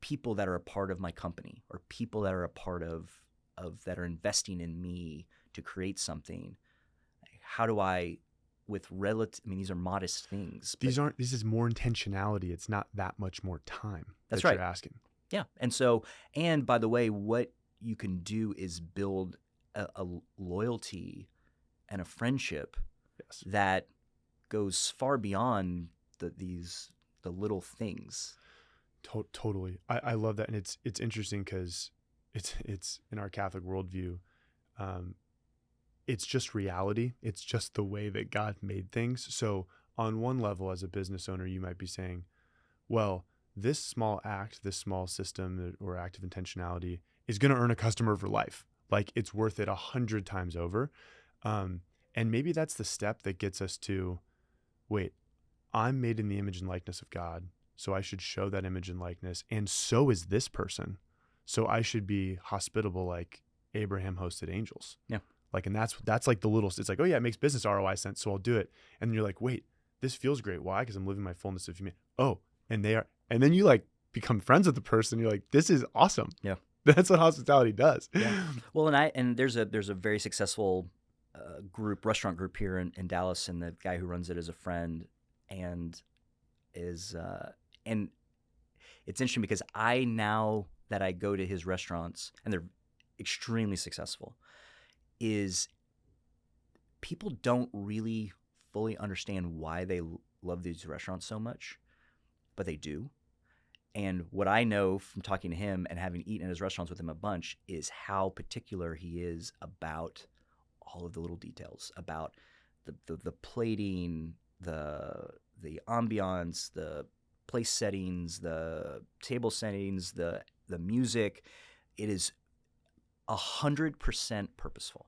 people that are a part of my company or people that are a part of that are investing in me to create something. How do I, with relative, I mean, these are modest things. This is more intentionality. It's not that much more time That's that right. you're asking. Yeah. And by the way, what you can do is build a loyalty and a friendship Yes. that goes far beyond the little things. Totally. I love that. And it's interesting because it's in our Catholic worldview. It's just reality. It's just the way that God made things. So on one level, as a business owner, you might be saying, well, this small act, this small system or act of intentionality is going to earn a customer for life. Like it's worth it 100 times over. And maybe that's the step that gets us to, wait, I'm made in the image and likeness of God. So I should show that image and likeness. And so is this person. So I should be hospitable like Abraham hosted angels. Yeah. Like, and that's like the little, it's like, oh yeah, it makes business ROI sense. So I'll do it. And then you're like, wait, this feels great. Why? Because I'm living my fullness of humanity. Oh, and they are. And then you like become friends with the person. You're like, this is awesome. Yeah. That's what hospitality does. Yeah. Well, and there's a very successful restaurant group here in Dallas, and the guy who runs it is a friend, and and it's interesting because now that I go to his restaurants, and they're extremely successful, is people don't really fully understand why they love these restaurants so much, but they do. And what I know from talking to him and having eaten at his restaurants with him a bunch is how particular he is about all of the little details, about the plating, the ambiance, the place settings, the table settings, the music. It is 100% purposeful.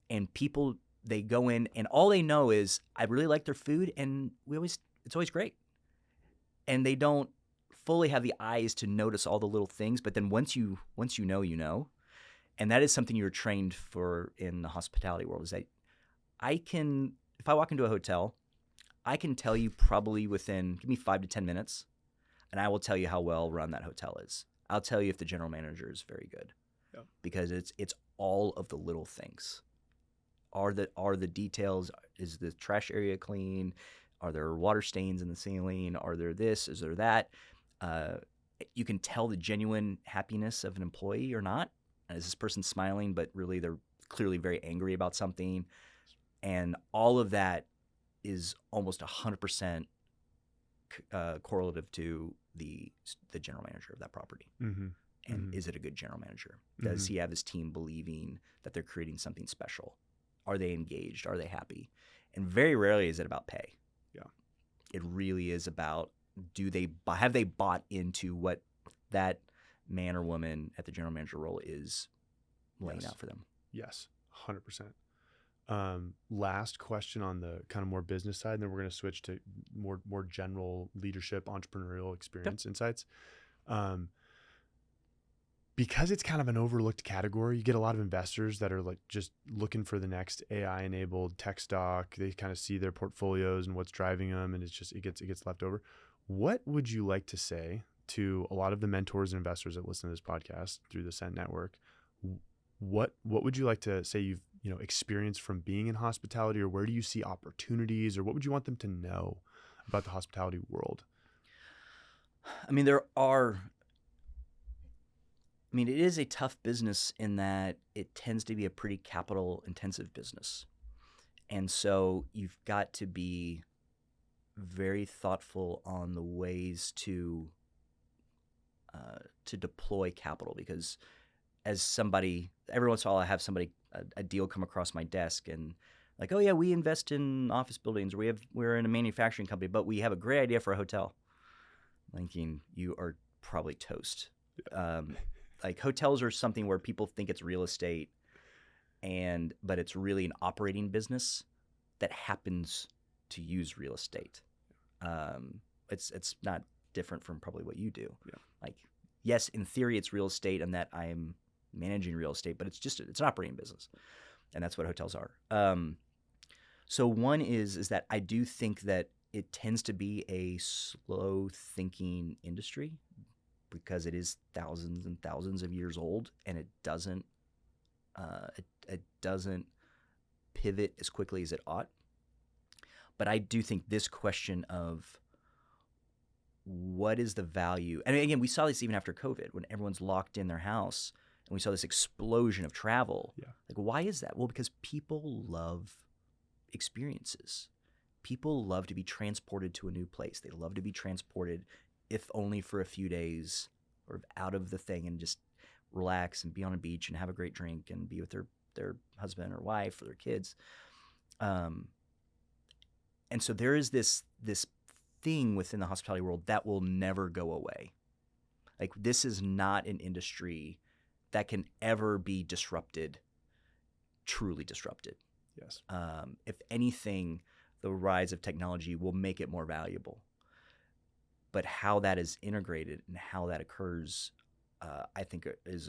And people, they go in and all they know is, I really like their food and it's always great. And they don't fully have the eyes to notice all the little things, but then once you know, you know. And that is something you're trained for in the hospitality world, is that if I walk into a hotel, I can tell you probably within, give me 5 to 10 minutes, and I will tell you how well run that hotel is. I'll tell you if the general manager is very good. Yeah. Because it's all of the little things. Are the details? Is the trash area clean? Are there water stains in the ceiling? Are there this? Is there that? You can tell the genuine happiness of an employee or not. Is this person smiling, but really they're clearly very angry about something? And all of that is almost 100% correlative to the general manager of that property. Mm-hmm. And is it a good general manager? Does he have his team believing that they're creating something special? Are they engaged? Are they happy? And very rarely is it about pay. Yeah. It really is about, have they bought into what that man or woman at the general manager role is laying out for them? Yes, 100%. Last question on the kind of more business side, and then we're going to switch to more general leadership, entrepreneurial experience insights. Because it's kind of an overlooked category, you get a lot of investors that are like just looking for the next AI-enabled tech stock. They kind of see their portfolios and what's driving them, and it gets left over. What would you like to say to a lot of the mentors and investors that listen to this podcast through the Sent Network? What would you like to say you've experienced from being in hospitality, or where do you see opportunities, or what would you want them to know about the hospitality world? I mean, it is a tough business in that it tends to be a pretty capital intensive business. And so you've got to be very thoughtful on the ways to deploy capital, because as somebody, every once in a while I have a deal come across my desk and like, oh yeah, we invest in office buildings, we're in a manufacturing company, but we have a great idea for a hotel. Thinking, you are probably toast. Like hotels are something where people think it's real estate, but it's really an operating business that happens to use real estate. It's not different from probably what you do. Yeah. Like, yes, in theory it's real estate and that I'm managing real estate, but it's an operating business, and that's what hotels are. So one is that I do think that it tends to be a slow thinking industry, because it is thousands and thousands of years old, and it doesn't pivot as quickly as it ought. But I do think this question of what is the value, and again, we saw this even after COVID when everyone's locked in their house, and we saw this explosion of travel. Yeah. Like, why is that? Well, because people love experiences. People love to be transported to a new place. They love to be transported, if only for a few days, or out of the thing and just relax and be on a beach and have a great drink and be with their husband or wife or their kids. And so there is this thing within the hospitality world that will never go away. Like, this is not an industry that can ever be disrupted, truly disrupted. Yes. If anything, the rise of technology will make it more valuable. But how that is integrated and how that occurs, I think is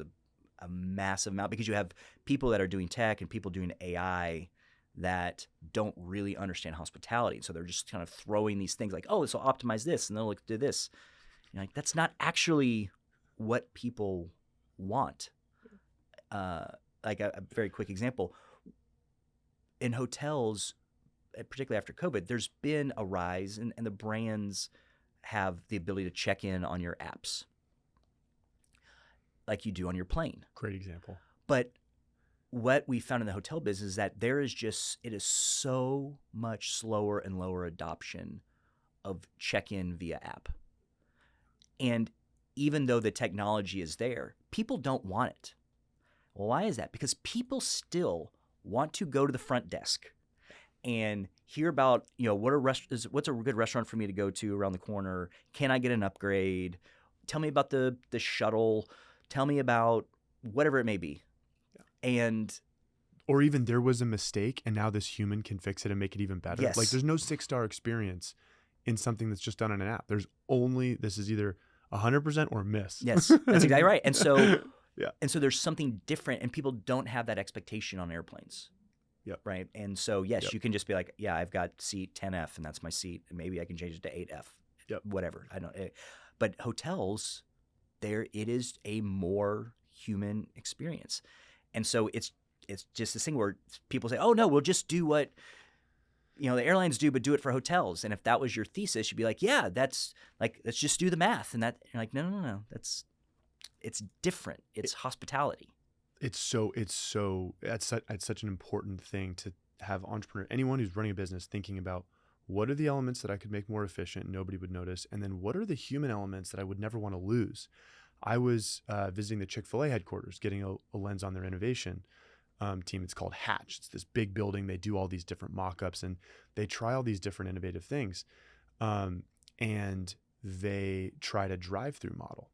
a massive amount, because you have people that are doing tech and people doing AI that don't really understand hospitality. So they're just kind of throwing these things like, oh, this will optimize this and they'll do this. Like, that's not actually what people want. Like a very quick example. In hotels, particularly after COVID, there's been a rise, and the brands have the ability to check in on your apps like you do on your plane. Great example. But what we found in the hotel business is that it is so much slower and lower adoption of check-in via app. And even though the technology is there, people don't want it. Well, why is that? Because people still want to go to the front desk and hear about, what's a good restaurant for me to go to around the corner? Can I get an upgrade? Tell me about the shuttle. Tell me about whatever it may be. Yeah. Or even there was a mistake and now this human can fix it and make it even better. Yes. Like, there's no 6-star experience in something that's just done on an app. This is either 100% or miss. Yes, that's exactly right. And so, yeah. And so there's something different, and people don't have that expectation on airplanes. Yep. Right. And so, yes, Yep. you can just be like, yeah, I've got seat 10F and that's my seat. And maybe I can change it to 8F. Yep. Whatever. I don't. But hotels, it is a more human experience. And so it's just this thing where people say, oh, no, we'll just do what, the airlines do, but do it for hotels. And if that was your thesis, you'd be like, yeah, let's just do the math. And you're like, no. It's different. It's hospitality. It's such an important thing to have anyone who's running a business thinking about, what are the elements that I could make more efficient and nobody would notice? And then what are the human elements that I would never want to lose? I was visiting the Chick-fil-A headquarters, getting a lens on their innovation team. It's called Hatch. It's this big building. They do all these different mock-ups and they try all these different innovative things. And they tried a drive-through model.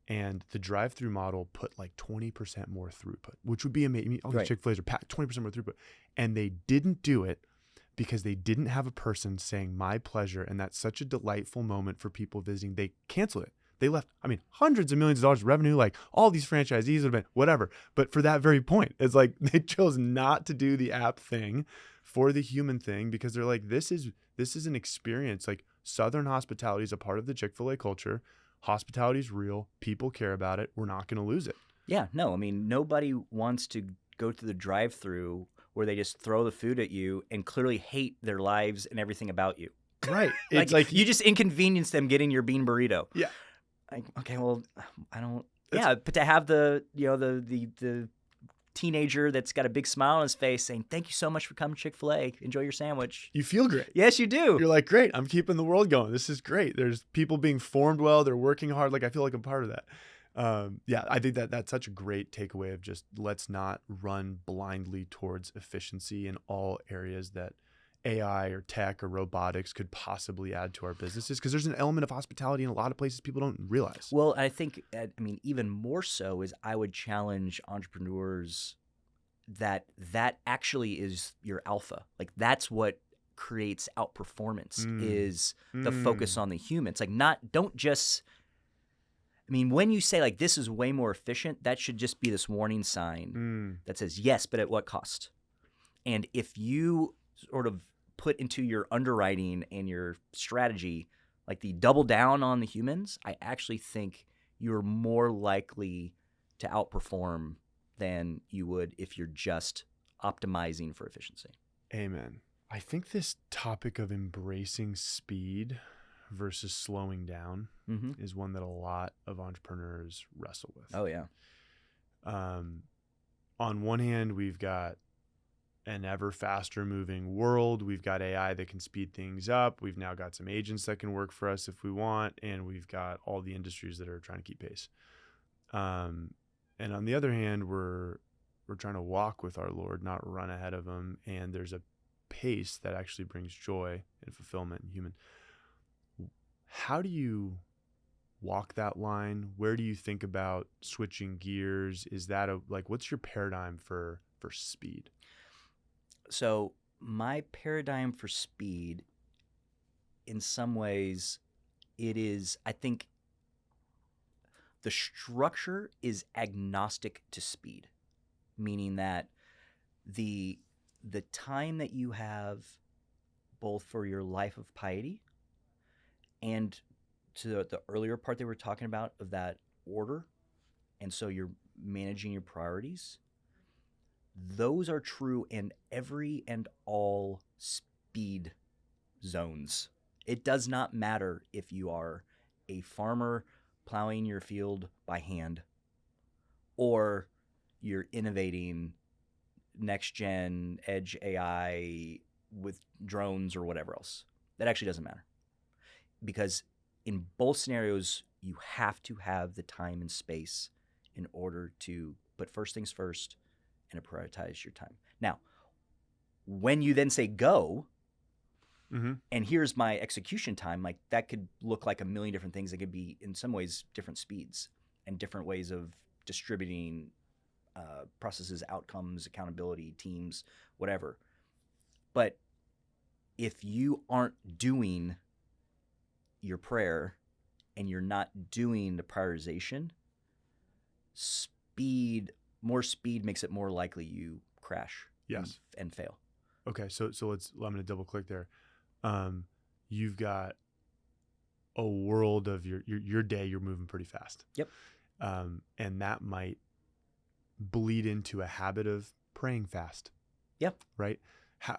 And the drive-through model put like 20% more throughput, which would be amazing. All these Right. Chick-fil-A's are packed 20% more throughput. And they didn't do it because they didn't have a person saying my pleasure. And that's such a delightful moment for people visiting. They canceled it. They left, hundreds of millions of dollars of revenue, like all these franchisees would have been whatever. But for that very point, it's like they chose not to do the app thing for the human thing, because they're like, this is an experience. Like, Southern hospitality is a part of the Chick-fil-A culture. Hospitality is real. People care about it. We're not going to lose it. Yeah, no. Nobody wants to go through the drive-through where they just throw the food at you and clearly hate their lives and everything about you. Right. It's like you just inconvenience them getting your bean burrito. Yeah. Like, okay, well, I don't. Yeah, but to have the teenager that's got a big smile on his face saying, "Thank you so much for coming to Chick-fil-A. Enjoy your sandwich." You feel great. Yes, you do. You're like, great. I'm keeping the world going. This is great. There's people being formed well. They're working hard. Like, I feel like I'm part of that. I think that's such a great takeaway of just, let's not run blindly towards efficiency in all areas that AI or tech or robotics could possibly add to our businesses, because there's an element of hospitality in a lot of places people don't realize. Well, I think, even more so is I would challenge entrepreneurs that actually is your alpha. Like, that's what creates outperformance is the focus on the human. It's like, don't just, when you say like, this is way more efficient, that should just be this warning sign that says, yes, but at what cost? And if you sort of put into your underwriting and your strategy, like the double down on the humans, I actually think you're more likely to outperform than you would if you're just optimizing for efficiency. Amen. I think this topic of embracing speed versus slowing down is one that a lot of entrepreneurs wrestle with. Oh, yeah. On one hand, we've got an ever faster moving world. We've got AI that can speed things up. We've now got some agents that can work for us if we want. And we've got all the industries that are trying to keep pace. And on the other hand, we're trying to walk with our Lord, not run ahead of him. And there's a pace that actually brings joy and fulfillment in human. How do you walk that line? Where do you think about switching gears? Is that what's your paradigm for speed? So my paradigm for speed, in some ways, it is, I think, the structure is agnostic to speed, meaning that the time that you have both for your life of piety and to the earlier part that we were talking about of that order, and so you're managing your priorities, those are true in every and all speed zones. It does not matter if you are a farmer plowing your field by hand or you're innovating next-gen edge AI with drones or whatever else. That actually doesn't matter. Because in both scenarios, you have to have the time and space in order to put first things first and to prioritize your time. Now, when you then say go, and here's my execution time, like that could look like a million different things. It could be, in some ways, different speeds and different ways of distributing processes, outcomes, accountability, teams, whatever. But if you aren't doing your prayer and you're not doing the prioritization, more speed makes it more likely you crash. Yes. And fail. Okay, so I'm going to double click there. You've got a world of your day, you're moving pretty fast. Yep. And that might bleed into a habit of praying fast. Yep. Right?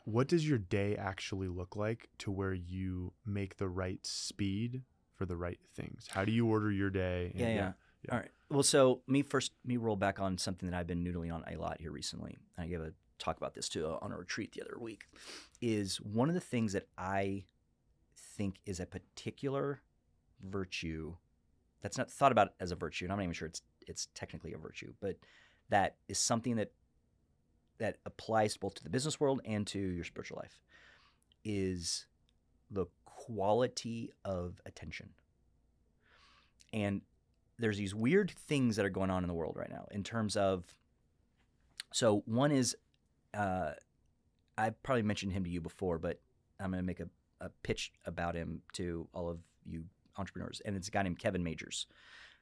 What does your day actually look like to where you make the right speed for the right things? How do you order your day? Yeah. All right. Well, so me roll back on something that I've been noodling on a lot here recently. I gave a talk about this too on a retreat the other week. Is one of the things that I think is a particular virtue that's not thought about as a virtue, and I'm not even sure it's technically a virtue, but that is something that applies both to the business world and to your spiritual life, is the quality of attention. And there's these weird things that are going on in the world right now in terms of, so one is, I've probably mentioned him to you before, but I'm going to make a pitch about him to all of you entrepreneurs. And it's a guy named Kevin Majors.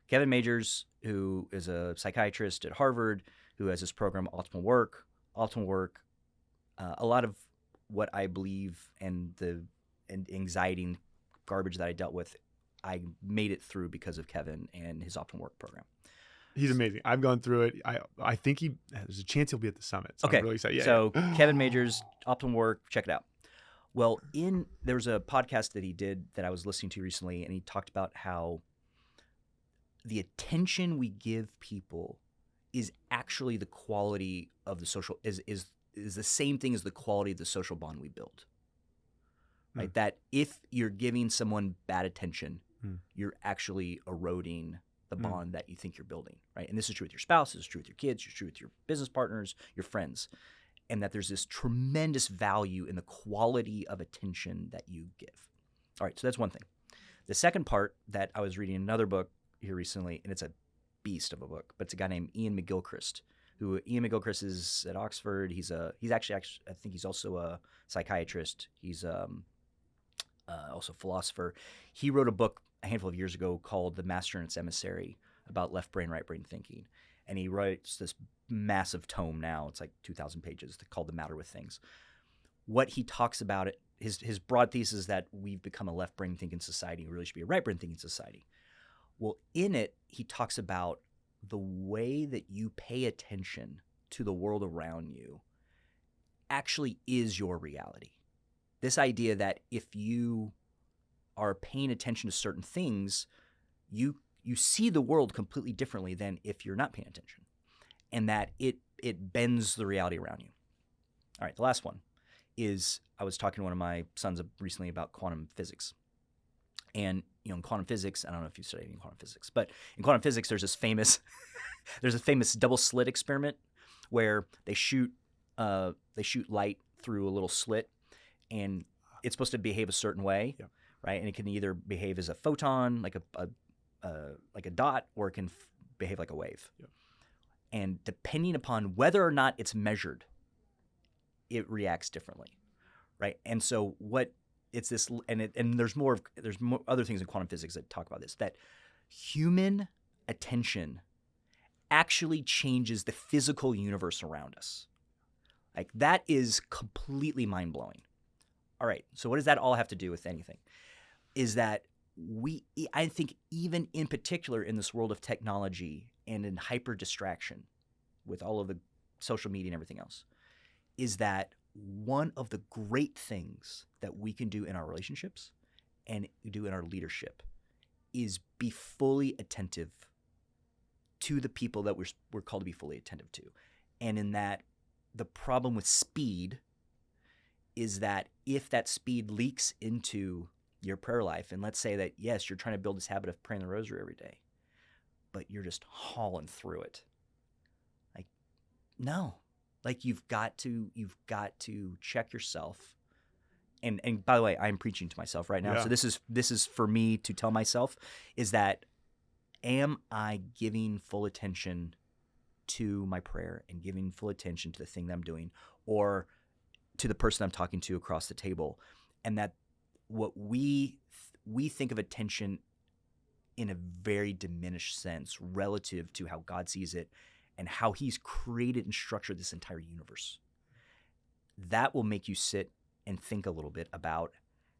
Kevin Majors, who is a psychiatrist at Harvard, who has this program, Optimal Work. A lot of what I believe and anxiety and garbage that I dealt with, I made it through because of Kevin and his Optimal Work program. He's amazing. I've gone through it. I think there's a chance he'll be at the summit. So okay. I'm really excited. Yeah, so Kevin Majors, Optimal Work, check it out. Well, there was a podcast that he did that I was listening to recently, and he talked about how the attention we give people is actually the quality of the social is the same thing as the quality of the social bond we build. Right? That if you're giving someone bad attention, you're actually eroding the bond that you think you're building, right? And this is true with your spouse, this is true with your kids, it's true with your business partners, your friends, and that there's this tremendous value in the quality of attention that you give. All right, so that's one thing. The second part that I was reading another book here recently, and it's a beast of a book, but it's a guy named Ian McGilchrist, Ian McGilchrist is at Oxford. He's actually I think he's also a psychiatrist. He's also a philosopher. He wrote a book a handful of years ago called The Master and Its Emissary about left brain, right brain thinking. And he writes this massive tome now. It's like 2,000 pages called The Matter with Things. What he talks about, his broad thesis is that we've become a left brain thinking society. We really should be a right brain thinking society. Well, in it, he talks about the way that you pay attention to the world around you actually is your reality. This idea that if you are paying attention to certain things, you see the world completely differently than if you're not paying attention, and that it bends the reality around you. All right, the last one is I was talking to one of my sons recently about quantum physics. And in quantum physics, I don't know if you studied any quantum physics, but in quantum physics, there's this famous double slit experiment where they shoot light through a little slit, and it's supposed to behave a certain way, right? And it can either behave as a photon, like a dot, or it can behave like a wave. Yeah. And depending upon whether or not it's measured, it reacts differently, right? And so it's this, and there's more other things in quantum physics that talk about this, that human attention actually changes the physical universe around us. Like, that is completely mind-blowing. All right, so what does that all have to do with anything? Is that I think even in particular in this world of technology and in hyper distraction with all of the social media and everything else, is that one of the great things that we can do in our relationships and do in our leadership is be fully attentive to the people that we're called to be fully attentive to. And in that, the problem with speed is that if that speed leaks into your prayer life, and let's say that, yes, you're trying to build this habit of praying the rosary every day, but you're just hauling through it. Like, no. Like, you've got to check yourself. And by the way, I'm preaching to myself right now. Yeah. So this is for me to tell myself, is that, am I giving full attention to my prayer and giving full attention to the thing that I'm doing, or to the person I'm talking to across the table? And that what we think of attention in a very diminished sense relative to how God sees it and how he's created and structured this entire universe. That will make you sit and think a little bit about,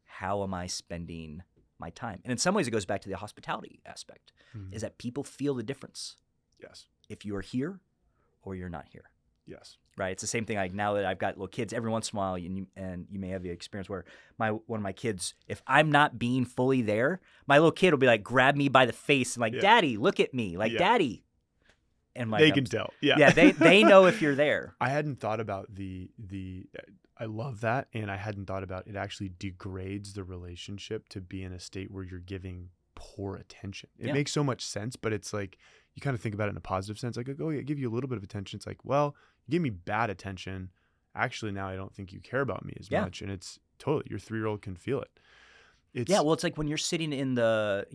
how am I spending my time? And in some ways, it goes back to the hospitality aspect, is that people feel the difference. Yes. If you're here or you're not here. Yes. Right. It's the same thing. Like, now that I've got little kids, every once in a while, and you may have the experience where one of my kids, if I'm not being fully there, my little kid will be like, grab me by the face and like, Daddy, look at me, like, Daddy. And they can tell. Yeah. Yeah. They know if you're there. I hadn't thought about I love that. And I hadn't thought about it actually degrades the relationship to be in a state where you're giving poor attention. It makes so much sense, but it's like, you kind of think about it in a positive sense. Like, oh, yeah, I give you a little bit of attention. It's like, well, you give me bad attention. Actually, now I don't think you care about me as much. And it's totally, your 3-year-old can feel it. Well, it's like when you're sitting in the,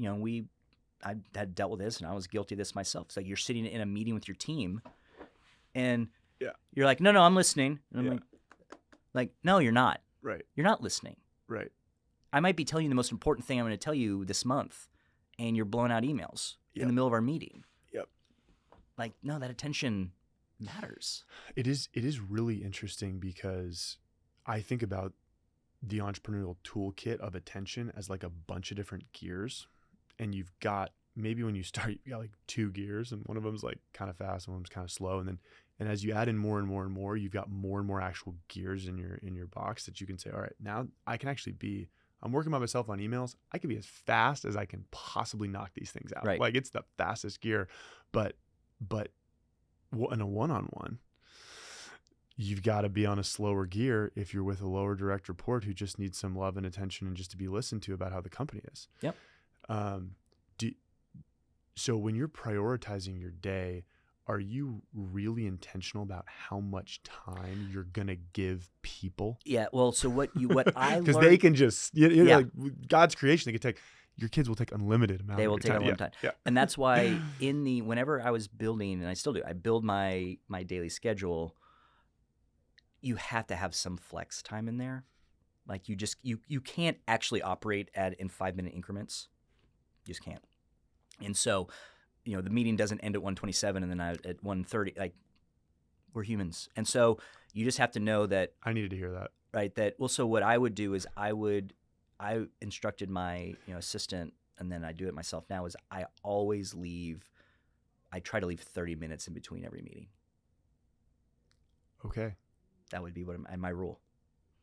I had dealt with this and I was guilty of this myself. It's like you're sitting in a meeting with your team and you're like, no, I'm listening. And I'm like, no, you're not. Right. You're not listening. Right. I might be telling you the most important thing I'm going to tell you this month, and you're blowing out emails in the middle of our meeting. Yep. Like, no, that attention matters. It is really interesting, because I think about the entrepreneurial toolkit of attention as like a bunch of different gears. And you've got, maybe when you start, you got like 2 gears, and one of them's like kind of fast, and one of them's kind of slow. And as you add in more and more and more, you've got more and more actual gears in your box that you can say, all right, now I can actually I'm working by myself on emails. I can be as fast as I can possibly knock these things out. Right. Like, it's the fastest gear, but in a one-on-one, you've got to be on a slower gear if you're with a lower direct report who just needs some love and attention and just to be listened to about how the company is. Yep. So when you're prioritizing your day, are you really intentional about how much time you're going to give people? Yeah. Well, so what I learned, because they can just, like God's creation, your kids will take unlimited amount. They of will your take time. unlimited time. Yeah. And that's why whenever I was building, and I still do, I build my daily schedule, you have to have some flex time in there. Like, you can't actually operate in 5-minute increments. You just can't. And so, the meeting doesn't end at 1:27 and then at 1:30. Like, we're humans. And so you just have to know that. I needed to hear that. Right. So what I would do is I instructed my assistant and then I do it myself now, is I try to leave 30 minutes in between every meeting. Okay. That would be my rule.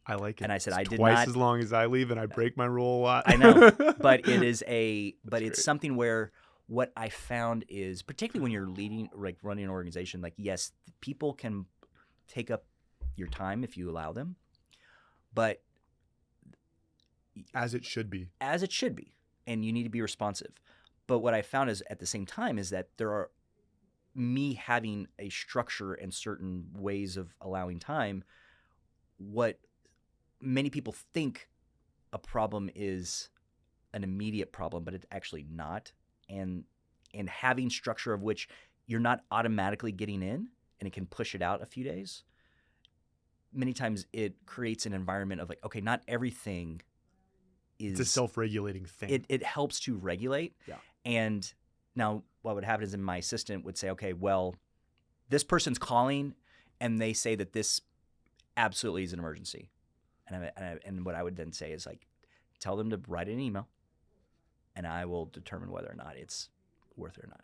I like it. And I said, it's I did twice not. as long as I leave, and I break my rule a lot. I know, but it's great. something where what I found is, particularly when you're leading, like running an organization, like, yes, people can take up your time if you allow them, but As it should be. And you need to be responsive. But what I found is, at the same time, is that me having a structure and certain ways of allowing time, what many people think a problem is an immediate problem, but it's actually not. And having structure of which you're not automatically getting in, and it can push it out a few days. Many times it creates an environment of like, okay, not everything is... It's a self-regulating thing. It helps to regulate. Yeah. And now what would happen is, my assistant would say, okay, well, this person's calling and they say that this absolutely is an emergency. And what I would then say is, like, tell them to write an email, and I will determine whether or not it's worth it or not.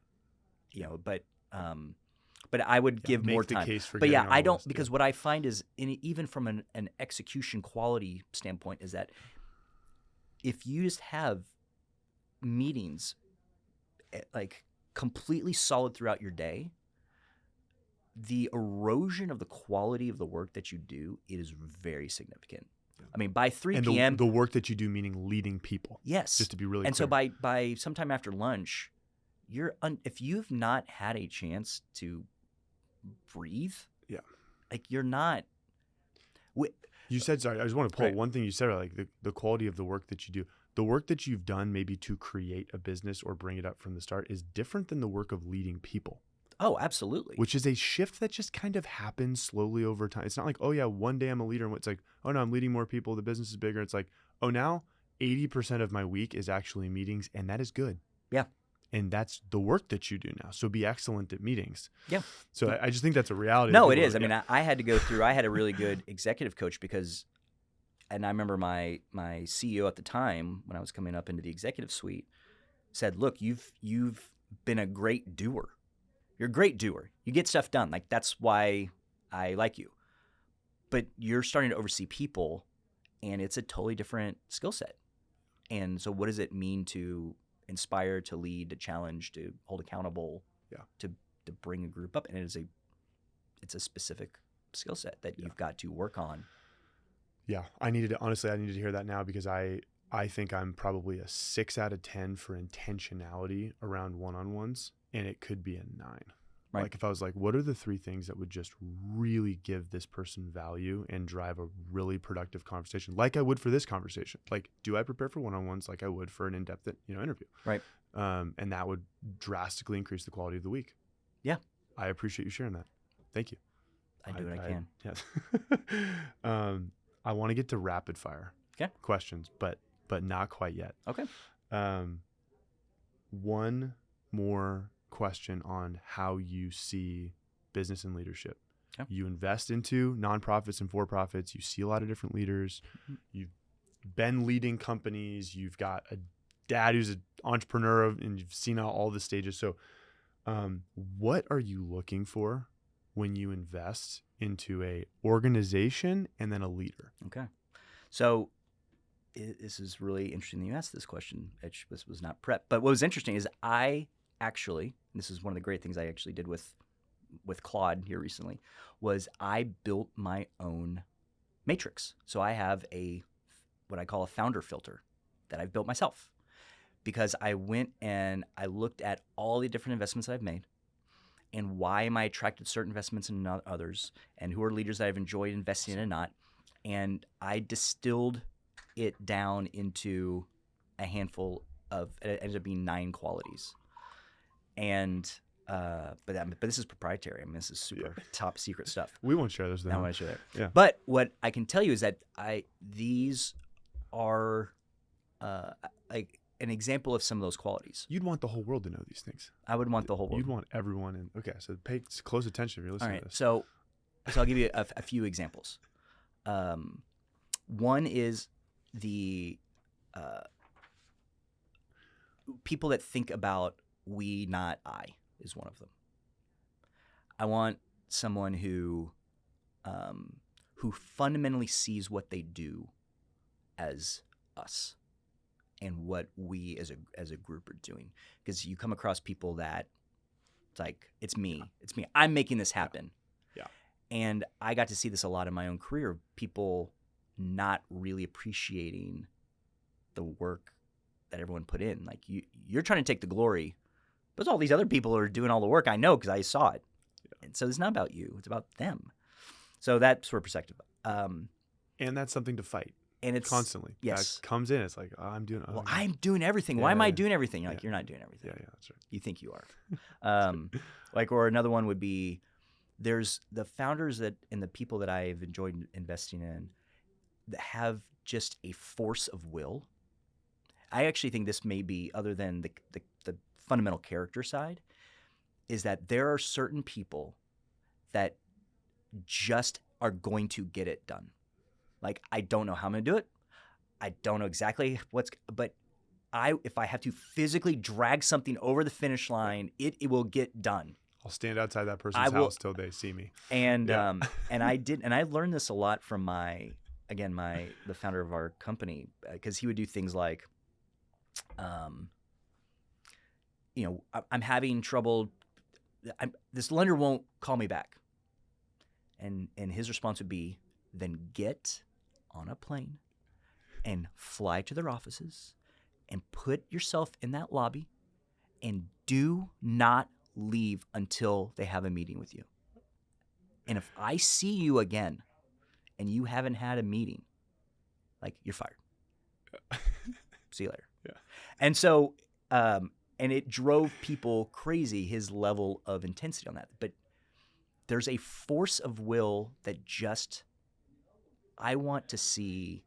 But I would give more time. But yeah, I don't, because what I find is, even from an execution quality standpoint, is that if you just have meetings like completely solid throughout your day, the erosion of the quality of the work that you do is very significant. Yeah. I mean, by 3 p.m. the work that you do, meaning leading people. Yes. Just to be really clear. So by sometime after lunch, if you've not had a chance to breathe, like, you're not. You said, sorry, I just want to pull one thing you said, like the quality of the work that you do. The work that you've done maybe to create a business or bring it up from the start is different than the work of leading people. Oh, absolutely. Which is a shift that just kind of happens slowly over time. It's not like, oh yeah, one day I'm a leader, and it's like, oh no, I'm leading more people, the business is bigger. It's like, oh, now 80% of my week is actually meetings, and that is good. Yeah. And that's the work that you do now. So be excellent at meetings. Yeah. So I just think that's a reality. No, it is. I mean, I had to go through, I had a really good executive coach because, and I remember my CEO at the time, when I was coming up into the executive suite, said, look, you've been a great doer. You're a great doer. You get stuff done. Like, that's why I like you. But you're starting to oversee people, and it's a totally different skill set. And so what does it mean to inspire, to lead, to challenge, to hold accountable, to bring a group up? And it's a specific skill set that you've got to work on. Yeah. I needed to hear that now, because I think I'm probably a 6 out of 10 for intentionality around one-on-ones. And it could be a 9. Right. Like, if I was like, what are the 3 things that would just really give this person value and drive a really productive conversation, like I would for this conversation? Like, do I prepare for one-on-ones like I would for an in-depth, interview? Right. And that would drastically increase the quality of the week. Yeah. I appreciate you sharing that. Thank you. I do what I can. Yes. I want to get to rapid fire questions, but not quite yet. Okay. One more question on how you see business and leadership. Okay. You invest into nonprofits and for-profits. You see a lot of different leaders. Mm-hmm. You've been leading companies. You've got a dad who's an entrepreneur, and you've seen all the stages. So what are you looking for when you invest into a organization and then a leader? Okay. So this is really interesting that you asked this question. This was not prep. But what was interesting is this is one of the great things I actually did with Claude here recently, was I built my own matrix. So I have what I call a founder filter that I've built myself, because I went and I looked at all the different investments that I've made, and why am I attracted to certain investments and not others, and who are leaders that I've enjoyed investing in and not. And I distilled it down into a handful of, it ended up being 9 qualities. And but this is proprietary. I mean, this is super top secret stuff. We won't share those. I want to share that. Yeah. But what I can tell you is that these are like an example of some of those qualities. You'd want the whole world to know these things. I would want the whole world. You'd want everyone in. Okay, so pay close attention if you're listening to this. So I'll give you a few examples. One is the people that think about we, not I, is one of them. I want someone who fundamentally sees what they do as us and what we as a group are doing. Because you come across people that it's like, it's me. I'm making this happen. Yeah. And I got to see this a lot in my own career. People not really appreciating the work that everyone put in. Like you're trying to take the glory, but all these other people are doing all the work. I know because I saw it. Yeah. And so it's not about you. It's about them. So that's sort of perspective. And that's something to fight. And it's constantly. Yes. That comes in. It's like, oh, I'm doing. Well, I'm doing everything. Why am I doing everything? You're like, you're not doing everything. Yeah, that's right. You think you are. Like, or another one would be, there's the founders that and the people that I've enjoyed investing in that have just a force of will. I actually think this may be, other than the fundamental character side, is that there are certain people that just are going to get it done. Like, I don't know how I'm going to do it. I don't know exactly but if I have to physically drag something over the finish line, it will get done. I'll stand outside that person's house till they see me. And and I learned this a lot from the founder of our company, because he would do things like, I'm having trouble. This lender won't call me back. And his response would be, then get on a plane and fly to their offices and put yourself in that lobby and do not leave until they have a meeting with you. And if I see you again and you haven't had a meeting, like, you're fired. See you later. Yeah. And so, and it drove people crazy, his level of intensity on that. But there's a force of will that just I want to see,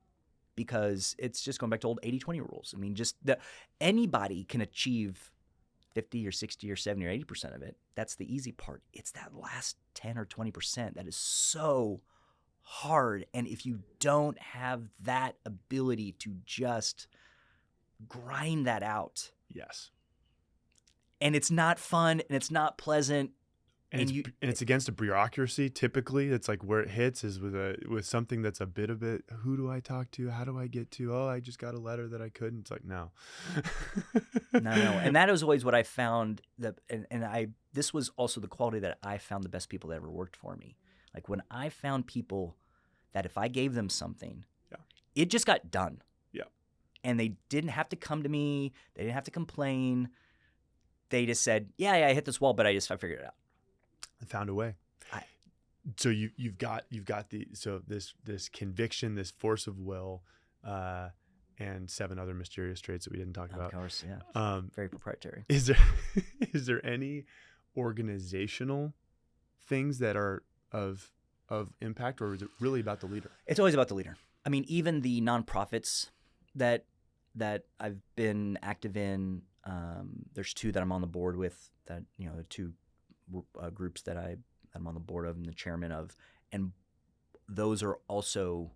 because it's just going back to old 80-20 rules. I mean, just anybody can achieve 50 or 60 or 70 or 80% of it. That's the easy part. It's that last 10 or 20% that is so hard. And if you don't have that ability to just grind that out. Yes. And it's not fun and it's not pleasant. And it's against a bureaucracy. Typically, it's like where it hits is with something that's a bit of it. Who do I talk to? How do I get to? Oh, I just got a letter that I couldn't. It's like, no. No. And that was always what I found. This was also the quality that I found the best people that ever worked for me. Like, when I found people that if I gave them something, it just got done. Yeah. And they didn't have to come to me. They didn't have to complain. They just said, yeah, I hit this wall, but I figured it out. I found a way. So you've got this conviction, this force of will, and 7 other mysterious traits that we didn't talk about. Of course, yeah. Very proprietary. Is there any organizational things that are of impact, or is it really about the leader? It's always about the leader. I mean, even the nonprofits that I've been active in, there's 2 that I'm on the board with, that, the 2 groups that I'm on the board of and the chairman of, and those are also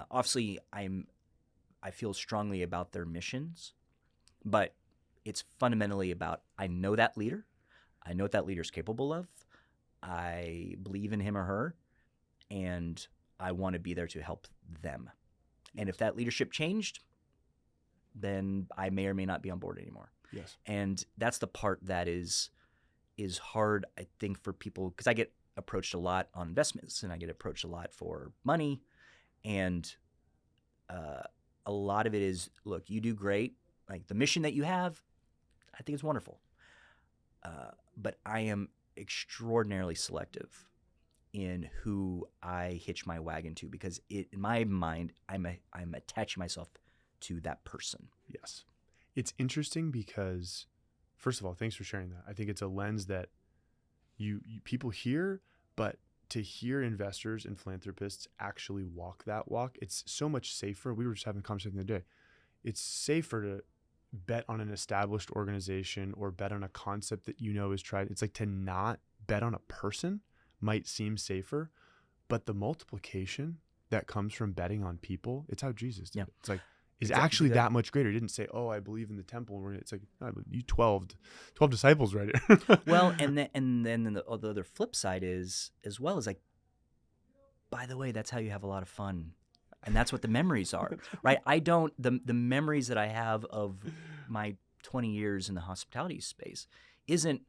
obviously I feel strongly about their missions, but it's fundamentally about, I know that leader, I know what that leader's capable of, I believe in him or her, and I want to be there to help them. And if that leadership changed, then I may or may not be on board anymore. Yes. And that's the part that is hard, I think, for people, because I get approached a lot on investments and I get approached a lot for money, and a lot of it is, look, you do great, like the mission that you have, I think it's wonderful, but I am extraordinarily selective in who I hitch my wagon to, because in my mind, I'm attaching myself to that person. Yes. It's interesting because, first of all, thanks for sharing that. I think it's a lens that you people hear, but to hear investors and philanthropists actually walk that walk, it's so much safer. We were just having a conversation the other day. It's safer to bet on an established organization or bet on a concept that is tried. It's like, to not bet on a person might seem safer, but the multiplication that comes from betting on people, it's how Jesus did it. It's like, is Exactly. actually that much greater. He didn't say, "Oh, I believe in the temple." And it's like, no, you 12 disciples right here. Well, and then the other flip side is as well as like, by the way, that's how you have a lot of fun. And that's what the memories are, right? The memories that I have of my 20 years in the hospitality space isn't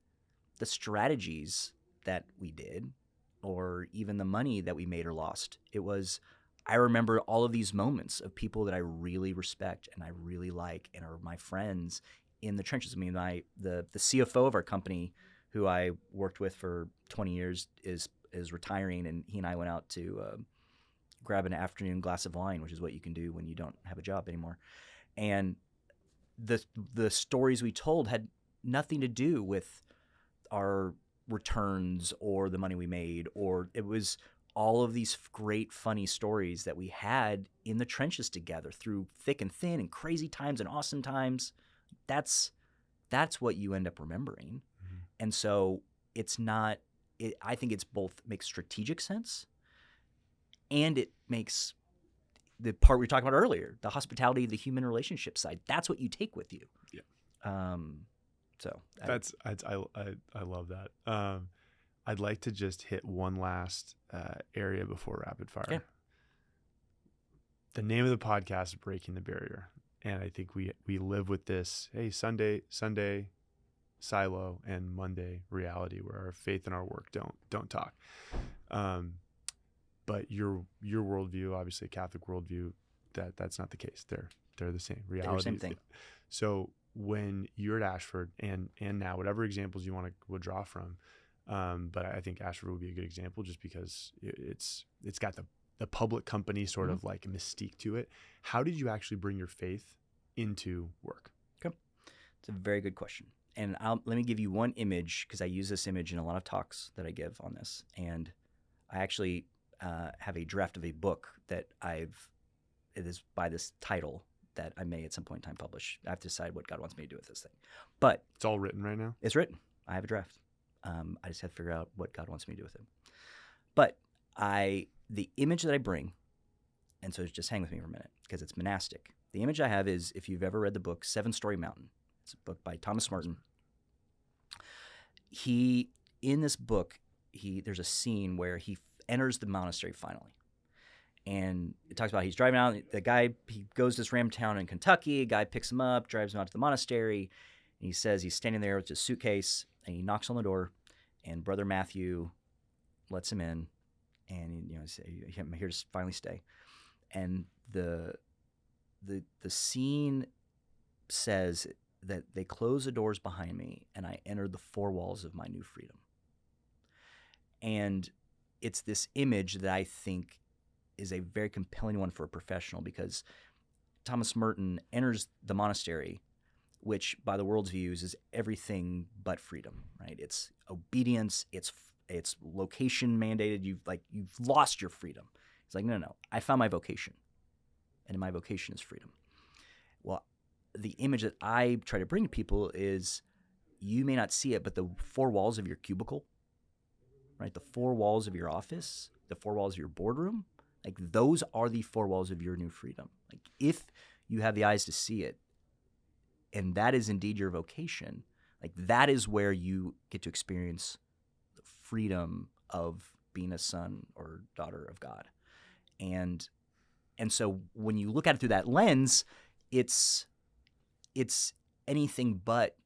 the strategies that we did or even the money that we made or lost. It was, I remember all of these moments of people that I really respect and I really like and are my friends in the trenches. I mean, the CFO of our company, who I worked with for 20 years, is retiring, and he and I went out to grab an afternoon glass of wine, which is what you can do when you don't have a job anymore. And the stories we told had nothing to do with our returns or the money we made, or it was all of these great funny stories that we had in the trenches together through thick and thin and crazy times and awesome times. That's what you end up remembering. Mm-hmm. And so it's not I think it's both makes strategic sense and it makes the part we were talking about earlier, the hospitality, the human relationship side. That's what you take with you. Yeah. So I love that. I'd like to just hit one last area before rapid fire. Yeah. The name of the podcast is Breaking the Barrier, and I think we live with this. Hey, Sunday silo and Monday reality, where our faith and our work don't talk. But your worldview, obviously a Catholic worldview, that's not the case. They're the same reality. Same thing. So when you're at Ashford and now whatever examples you want to draw from, but I think Ashford would be a good example just because it's got the public company sort of like mystique to it. How did you actually bring your faith into work? Okay, it's a very good question. And let me give you one image, because I use this image in a lot of talks that I give on this. And I actually have a draft of a book that it is by this title that I may at some point in time publish. I have to decide what God wants me to do with this thing. But it's all written right now? It's written. I have a draft. I just have to figure out what God wants me to do with it. But the image that I bring, and so just hang with me for a minute because it's monastic. The image I have is, if you've ever read the book 7 Story Mountain, it's a book by Thomas Merton. In this book, there's a scene where he enters the monastery finally. And it talks about he's driving out. He goes to this random town in Kentucky. A guy picks him up, drives him out to the monastery. And he says he's standing there with his suitcase, and he knocks on the door. And Brother Matthew lets him in. And he says, "I'm here to finally stay." And the scene says that they close the doors behind me, and I enter the 4 walls of my new freedom. And it's this image that I think is a very compelling one for a professional, because Thomas Merton enters the monastery, which by the world's views is everything but freedom, right? It's obedience, it's location mandated. You've lost your freedom. It's like, no, I found my vocation, and my vocation is freedom. Well, the image that I try to bring to people is, you may not see it, but the 4 walls of your cubicle, right? The 4 walls of your office, the 4 walls of your boardroom, like those are the 4 walls of your new freedom. Like if you have the eyes to see it, and that is indeed your vocation, like that is where you get to experience the freedom of being a son or daughter of God. And so when you look at it through that lens, it's anything but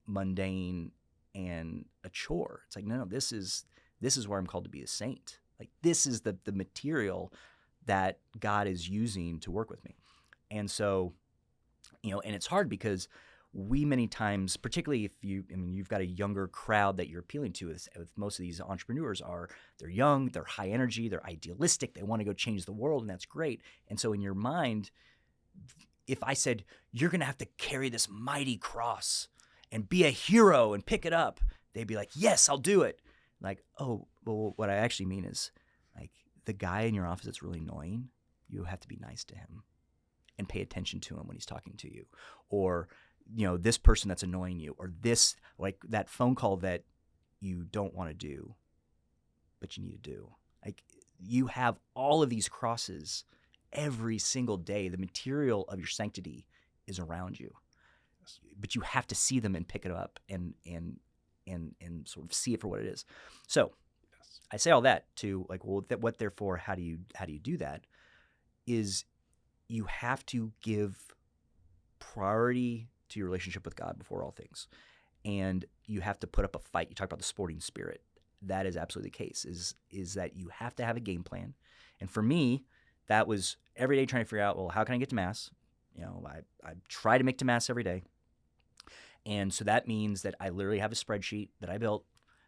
mundane and a chore. It's like, no, this is where I'm called to be a saint. Like this is the material that God is using to work with me. And so, and it's hard because we many times, particularly if you've got a younger crowd that you're appealing to, with most of these entrepreneurs they're young, they're high energy, they're idealistic, they want to go change the world, and that's great. And so in your mind, if I said, you're going to have to carry this mighty cross and be a hero and pick it up, they'd be like, yes, I'll do it. Like, oh, well, what I actually mean is, like, the guy in your office that's really annoying, you have to be nice to him and pay attention to him when he's talking to you. Or, this person that's annoying you, or this, like that phone call that you don't want to do, but you need to do. Like, you have all of these crosses, every single day. The material of your sanctity is around you, but you have to see them and pick it up and sort of see it for what it is. So I say all that to like, well, what therefore, how do you do that? Is you have to give priority to your relationship with God before all things. And you have to put up a fight. You talk about the sporting spirit. That is absolutely the case, is that you have to have a game plan. And for me, that was every day trying to figure out, well, how can I get to Mass? I try to make to Mass every day. And so that means that I literally have a spreadsheet that I built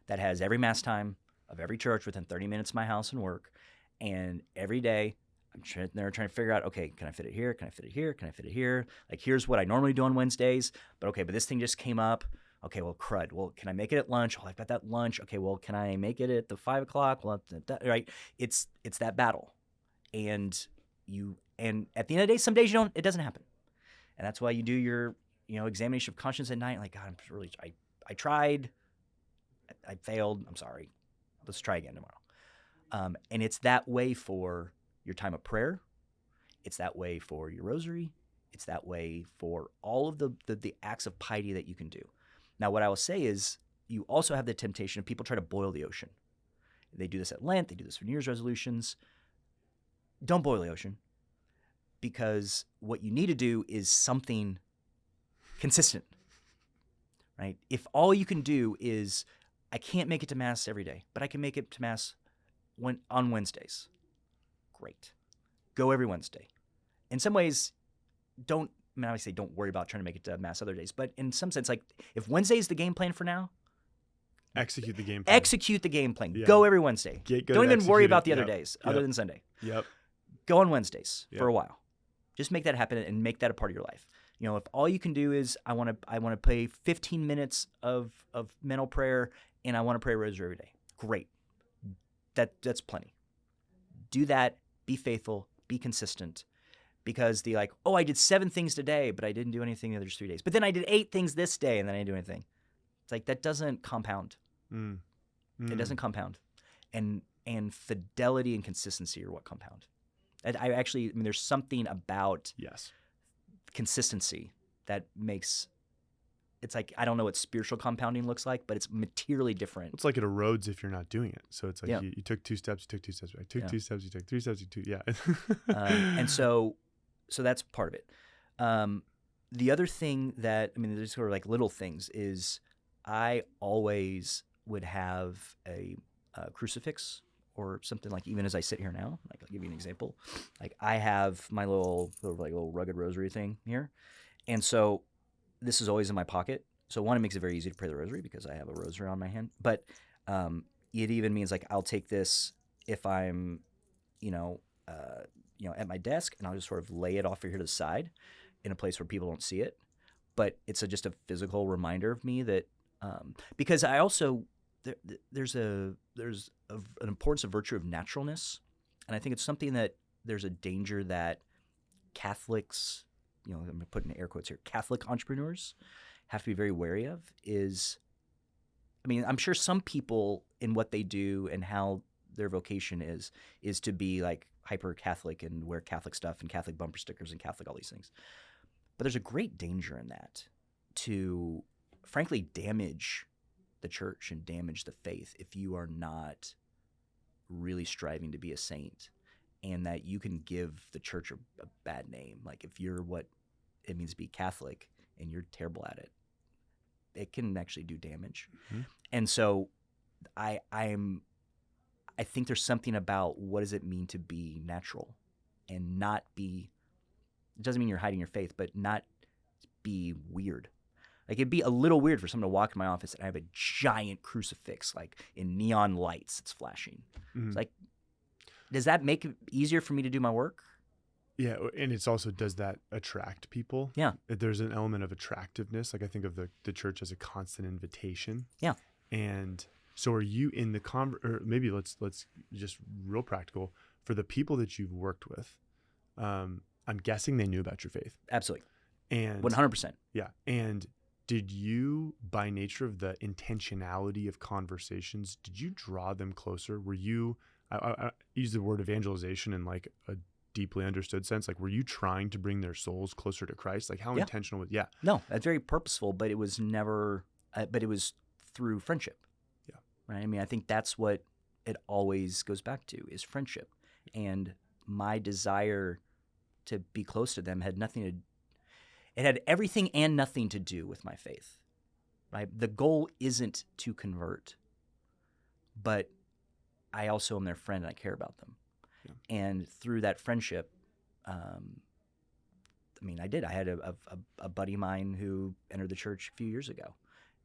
that has every Mass time of every church within 30 minutes of my house and work. And every day I'm trying to figure out, okay, can I fit it here? Can I fit it here? Can I fit it here? Like, here's what I normally do on Wednesdays. But this thing just came up. Okay, well, crud. Well, can I make it at lunch? Well, I've got that lunch. Okay, well, can I make it at the 5 o'clock? Well, right? It's that battle. And at the end of the day, some days it doesn't happen. And that's why you do your, examination of conscience at night. Like, God, I tried. I failed. I'm sorry. Let's try again tomorrow. And it's that way for your time of prayer. It's that way for your rosary. It's that way for all of the acts of piety that you can do. Now, what I will say is you also have the temptation of people try to boil the ocean. They do this at Lent. They do this for New Year's resolutions. Don't boil the ocean, because what you need to do is something consistent, right? If all you can do is, I can't make it to Mass every day, but I can make it to Mass on Wednesdays. Great. Go every Wednesday. In some ways, I say don't worry about trying to make it to Mass other days, but in some sense, like, if Wednesday is the game plan for now, execute the game plan. Yeah. Go every Wednesday. Don't even worry about the other days other than Sunday. Yep. Go on Wednesdays for a while. Just make that happen and make that a part of your life. If all you can do is, I want to play 15 minutes of mental prayer and I want to pray a rosary every day. Great. That's plenty. Do that. Be faithful. Be consistent. Because I did 7 things today, but I didn't do anything the other 3 days. But then I did 8 things this day, and then I didn't do anything. It's like, that doesn't compound. It doesn't compound. And fidelity and consistency are what compound. There's something about consistency that makes. It's like, I don't know what spiritual compounding looks like, but it's materially different. It's like it erodes if you're not doing it. So it's like you took 2 steps, you took 2 steps, I took 2 steps, you took 3 steps, you took, and so that's part of it. The other thing that, there's sort of like little things, is I always would have a crucifix or something, like, even as I sit here now. Like, I'll give you an example. Like, I have my little rugged rosary thing here. And so this is always in my pocket. So one, it makes it very easy to pray the rosary because I have a rosary on my hand. But it even means, like, I'll take this if I'm, at my desk, and I'll just sort of lay it off here to the side in a place where people don't see it. But it's just a physical reminder of me that, because I also, there's an importance of virtue of naturalness. And I think it's something that there's a danger that Catholics, I'm going to put in air quotes here, Catholic entrepreneurs have to be very wary of. I'm sure some people in what they do and how their vocation is to be like hyper Catholic and wear Catholic stuff and Catholic bumper stickers and Catholic all these things. But there's a great danger in that to, frankly, damage the church and damage the faith if you are not really striving to be a saint, and that you can give the church a bad name. Like, if you're what it means to be Catholic and you're terrible at it, it can actually do damage. Mm-hmm. And so I think there's something about, what does it mean to be natural and not be, it doesn't mean you're hiding your faith, but not be weird. Like, it'd be a little weird for someone to walk in my office and I have a giant crucifix, like, in neon lights, it's flashing. Mm-hmm. It's like, does that make it easier for me to do my work? Yeah, and it's also, does that attract people? Yeah. There's an element of attractiveness. Like, I think of the church as a constant invitation. Yeah. And so are you in the or maybe let's just real practical, for the people that you've worked with, I'm guessing they knew about your faith. Absolutely. And 100%. Yeah. And did you, by nature of the intentionality of conversations, did you draw them closer? Were you, I use the word evangelization in like a deeply understood sense? Like, were you trying to bring their souls closer to Christ? Like, how Yeah. intentional was? Yeah. No, that's very purposeful, but it was never. But it was through friendship. Yeah. Right. I mean, I think that's what it always goes back to is friendship, and my desire to be close to them had nothing to. It had everything and nothing to do with my faith. Right. The goal isn't to convert, but I also am their friend and I care about them. Yeah. And through that friendship, I mean, I did. I had a buddy of mine who entered the church a few years ago,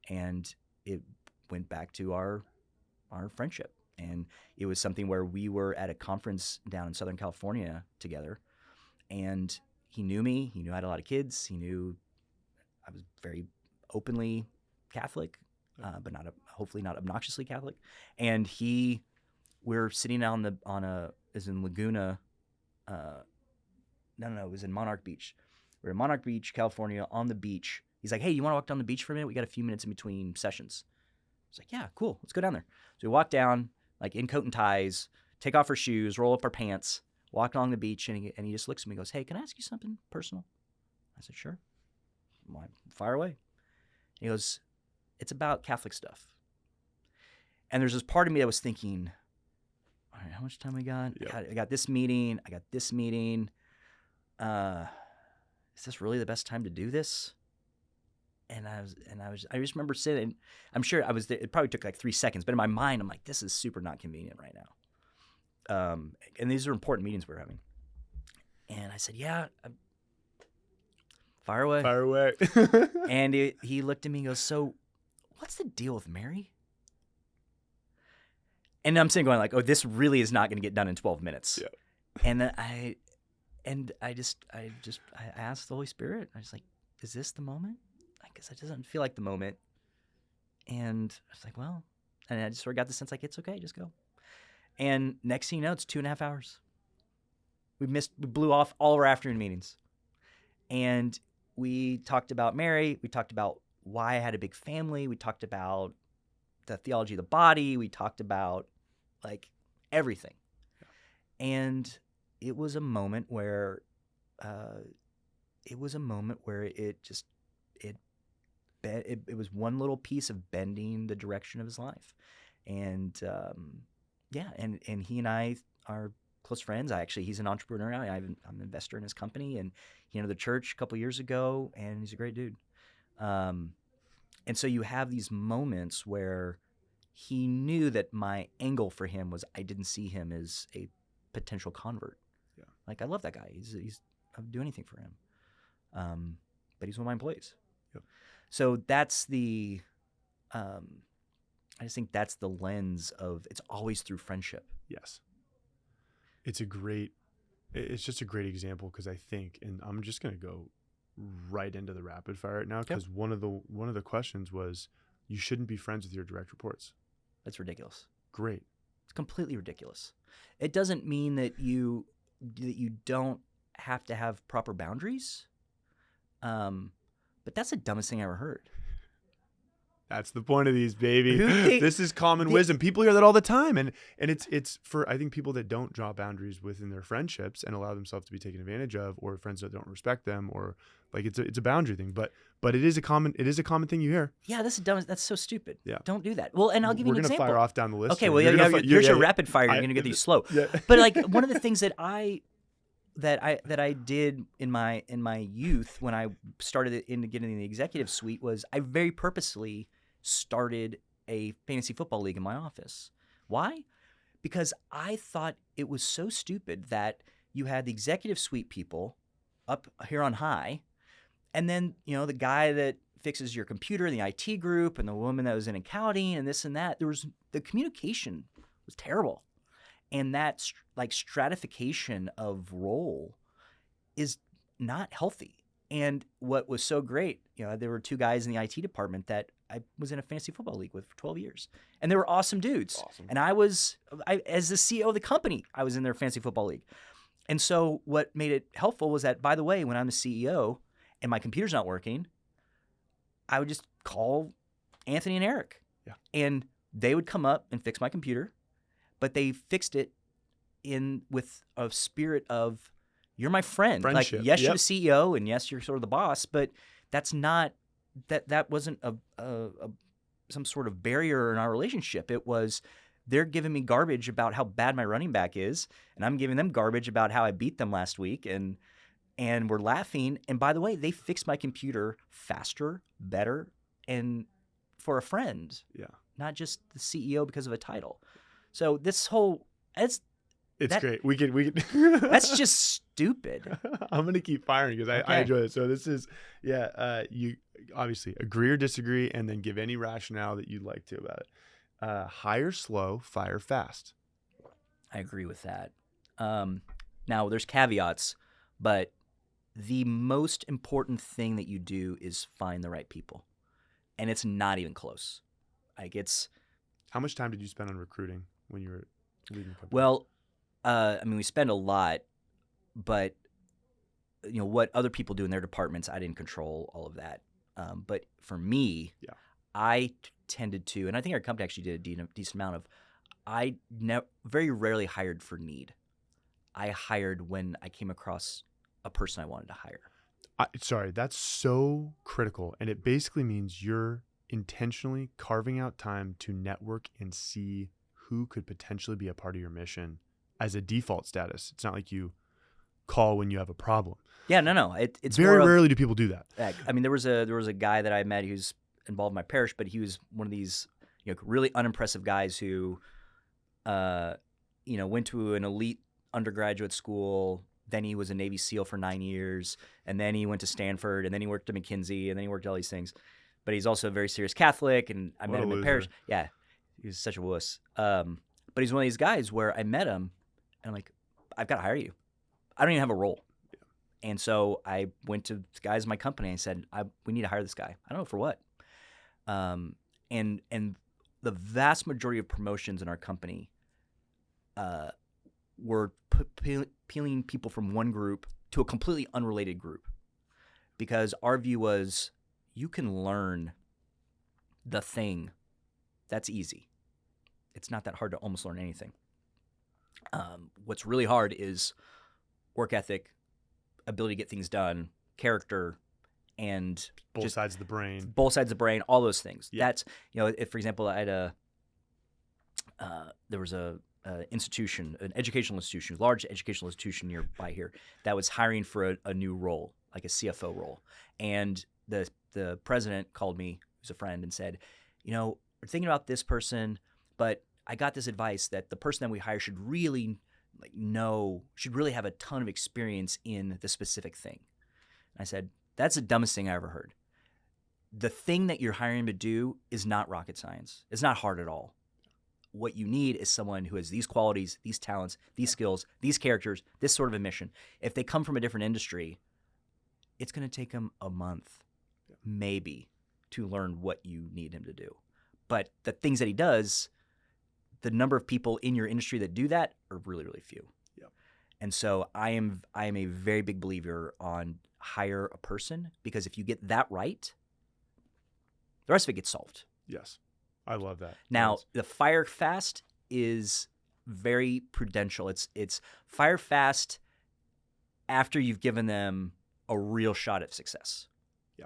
and it went back to our friendship. And it was something where we were at a conference down in Southern California together, and he knew me. He knew I had a lot of kids. He knew I was very openly Catholic, but hopefully not obnoxiously Catholic. And we're sitting on is in Laguna. No, it was in Monarch Beach. We're in Monarch Beach, California, on the beach. He's like, hey, you want to walk down the beach for a minute? We got a few minutes in between sessions. I was like, yeah, cool. Let's go down there. So we walk down, like in coat and ties, take off our shoes, roll up our pants, walk along the beach, and he just looks at me and goes, hey, can I ask you something personal? I said, sure. I'm like, fire away. He goes, it's about Catholic stuff. And there's this part of me that was thinking, all right, how much time we got? Yeah. I got this meeting. I got this meeting. Is this really the best time to do this? And I just remember sitting. I'm sure I was there. It probably took like 3 seconds, but in my mind, I'm like, this is super not convenient right now. And these are important meetings we're having. And I said, yeah, fire away. Fire away. And he looked at me and goes, so what's the deal with Mary? And I'm sitting going like, oh, this really is not going to get done in 12 minutes. Yeah. And then I asked the Holy Spirit. I was like, is this the moment? I guess it doesn't feel like the moment. And I was like, well, and I just sort of got the sense like, it's okay, just go. And next thing you know, it's 2.5 hours. We blew off all of our afternoon meetings. And we talked about Mary. We talked about why I had a big family. We talked about the theology of the body. We talked about like everything. Yeah. And it was a moment where it was one little piece of bending the direction of his life. And and he and I are close friends. He's an entrepreneur now. I'm an investor in his company, and he entered the church a couple years ago, and he's a great dude. And so you have these moments where he knew that my angle for him was I didn't see him as a potential convert. Yeah. Like, I love that guy. I'd do anything for him. But he's one of my employees. Yep. So that's I just think that's the lens of it's always through friendship. Yes. It's just a great example because I think, and I'm just going to go right into the rapid fire right now because one of the questions was, you shouldn't be friends with your direct reports. That's ridiculous. Great. It's completely ridiculous. It doesn't mean that you don't have to have proper boundaries. But that's the dumbest thing I ever heard. That's the point of these, baby. This is common wisdom. People hear that all the time. And it's for, I think, people that don't draw boundaries within their friendships and allow themselves to be taken advantage of, or friends that don't respect them, or like it's a boundary thing. But it is a common thing you hear. Yeah, that's the dumbest. That's so stupid. Yeah. Don't do that. Well, and I'll give you an example. We're going to fire off down the list. Okay, well, here's your rapid fire. You're going to get these slow. Yeah. But like one of the things that I did in my youth when I started into getting in the executive suite was I very purposely started a fantasy football league in my office. Why? Because I thought it was so stupid that you had the executive suite people up here on high, and then the guy that fixes your computer in the IT group, and the woman that was in accounting, and this and that. The communication was terrible. And that like stratification of role is not healthy. And what was so great, there were 2 guys in the IT department that I was in a fantasy football league with for 12 years. And they were awesome dudes. Awesome. And I as the CEO of the company, I was in their fantasy football league. And so what made it helpful was that, by the way, when I'm the CEO and my computer's not working, I would just call Anthony and Eric. Yeah. And they would come up and fix my computer. But they fixed it with a spirit of You're my friend. Like, Friendship. yes, you're Yep. the CEO, and yes, you're sort of the boss, but that's not that wasn't a some sort of barrier in our relationship. It was they're giving me garbage about how bad my running back is, and I'm giving them garbage about how I beat them last week, and we're laughing. And by the way, they fixed my computer faster, better, and for a friend, Yeah. not just the CEO because of a title. So this whole It's That- great. We could. that's just stupid. I'm gonna keep firing because I Okay. enjoy it. So this is, you obviously agree or disagree, and then give any rationale that you'd like to about it. Hire slow, fire fast. I agree with that. Now, there's caveats, but the most important thing that you do is find the right people, and it's not even close. Like it's How much time did you spend on recruiting when you were leaving the company? well, I mean, we spend a lot, but what other people do in their departments, I didn't control all of that. But for me, Yeah. I tended to, and I think our company actually did a decent amount of. I very rarely hired for need. I hired when I came across a person I wanted to hire. Sorry, that's so critical, and it basically means you're intentionally carving out time to network and see who could potentially be a part of your mission as a default status. It's not like you call when you have a problem. Yeah, no. It's Very more of, rarely do people do that. I mean, there was a guy that I met who's involved in my parish, but he was one of these really unimpressive guys who, went to an elite undergraduate school. Then he was a Navy SEAL for 9 years, and then he went to Stanford, and then he worked at McKinsey, and then he worked at all these things. But he's also a very serious Catholic, and I met him in parish. Yeah, he was such a wuss. But he's one of these guys where I met him, and I'm like, I've got to hire you. I don't even have a role. And so I went to the guys in my company and said, we need to hire this guy. I don't know for what. And the vast majority of promotions in our company were peeling people from one group to a completely unrelated group, because our view was you can learn the thing. That's easy. It's not that hard to almost learn anything. What's really hard is work ethic, ability to get things done, character, and Both sides of the brain. Both sides of the brain, all those things. Yeah. That's if, for example, I had there was a institution, an educational institution, large educational institution nearby here that was hiring for a new role, like a CFO role, and the president called me, who's a friend, and said, we're thinking about this person, but I got this advice that the person that we hire should really should really have a ton of experience in the specific thing. And I said, that's the dumbest thing I ever heard. The thing that you're hiring to do is not rocket science. It's not hard at all. What you need is someone who has these qualities, these talents, these skills, these characters, this sort of a mission. If they come from a different industry, it's going to take them a month, maybe, to learn what you need him to do. But the things that he does, the number of people in your industry that do that are really, really few. Yep. And so I am a very big believer on hire a person, because if you get that right, the rest of it gets solved. Yes. I love that. Now, the fire fast is very prudential. It's fire fast after you've given them a real shot at success. Yeah.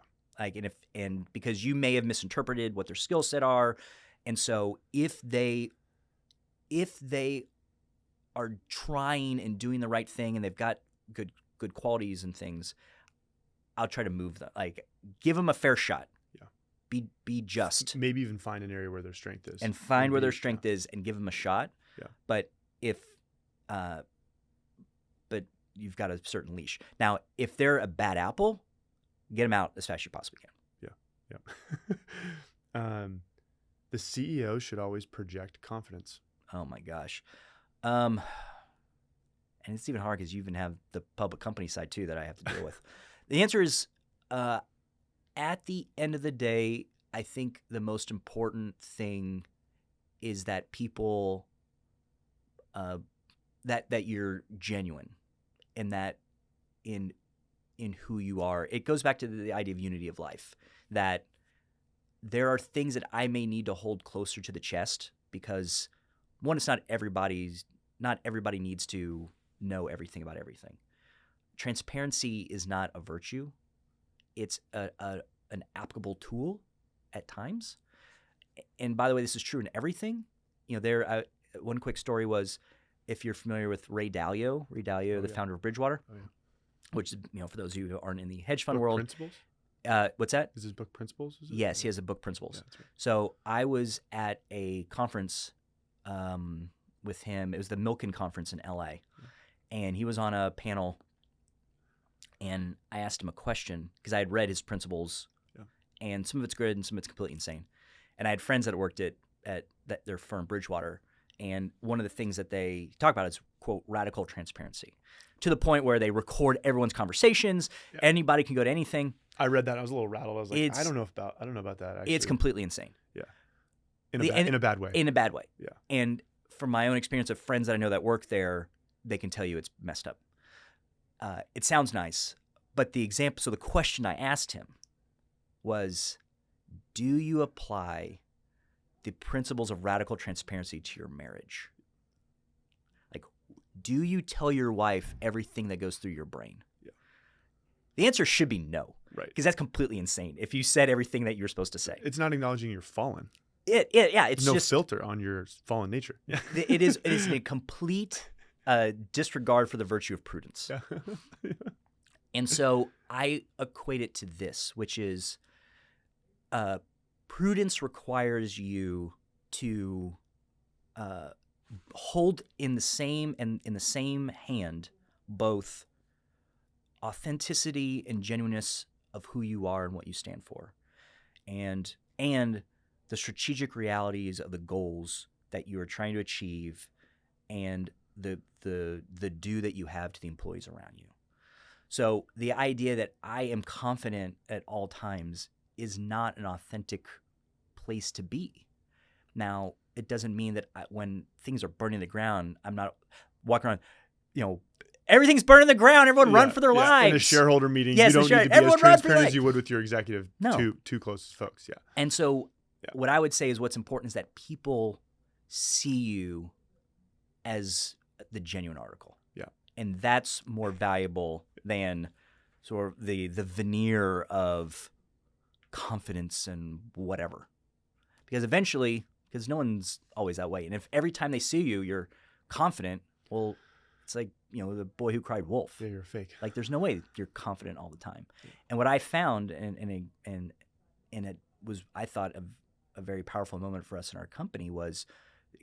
And because you may have misinterpreted what their skill set are, and so if they are trying and doing the right thing and they've got good qualities and things, I'll try to move them. Give them a fair shot. Be just. Maybe even find an area where their strength is. And find where their strength is and give them a shot. Yeah. But but you've got a certain leash. Now, if they're a bad apple, get them out as fast as you possibly can. Yeah. The CEO should always project confidence. Oh my gosh. And it's even hard because you even have the public company side too that I have to deal with. The answer is, at the end of the day, I think the most important thing is that people, that you're genuine, and that in who you are. It goes back to the idea of unity of life, that there are things that I may need to hold closer to the chest because, one, it's not everybody needs to know everything about everything. transparency is not a virtue. It's an applicable tool at times. And by the way, this is true in everything. One quick story was, if you're familiar with Ray Dalio, the founder of Bridgewater, which is, for those of you who aren't in the hedge fund world. Principles? What's that? Is his book Principles? Yes, he has a book, Principles. Yeah, that's right. So I was at a conference with him. It was the Milken conference in LA. And he was on a panel, and I asked him a question because I had read his Principles, and some of it's good and some of it's completely insane. And I had friends that worked at their firm, Bridgewater, and one of the things that they talk about is, quote, radical transparency, to the point where they record everyone's conversations. Yeah. Anybody can go to anything. I read that. I was a little rattled. I was like, I don't know about that. Actually. It's completely insane. Yeah, in a bad way. In a bad way. Yeah. And from my own experience of friends that I know that work there, they can tell you it's messed up. It sounds nice, but the question I asked him was, do you apply the principles of radical transparency to your marriage? Like, do you tell your wife everything that goes through your brain? Yeah. The answer should be no. Right. Because that's completely insane. If you said everything that you're supposed to say. It's not acknowledging you're fallen. It's no just filter on your fallen nature. Yeah. It is a complete disregard for the virtue of prudence. Yeah. And so I equate it to this, which is prudence requires you to hold in the same hand both authenticity and genuineness of who you are and what you stand for, and the strategic realities of the goals that you are trying to achieve, and the due that you have to the employees around you. So the idea that I am confident at all times is not an authentic place to be. Now, it doesn't mean that when things are burning the ground, I'm not walking around, everything's burning the ground, everyone run for their lives. In a shareholder meeting, yes, you don't need to be as transparent as you would with your executive two closest folks. Yeah. And so what I would say is what's important is that people see you as the genuine article. Yeah. And that's more valuable than sort of the veneer of confidence and whatever. Because eventually, because no one's always that way. And if every time they see you, you're confident, well, it's like, the boy who cried wolf. Yeah, you're fake. Like, there's no way you're confident all the time. Yeah. And what I found, and it was, I thought, a very powerful moment for us in our company was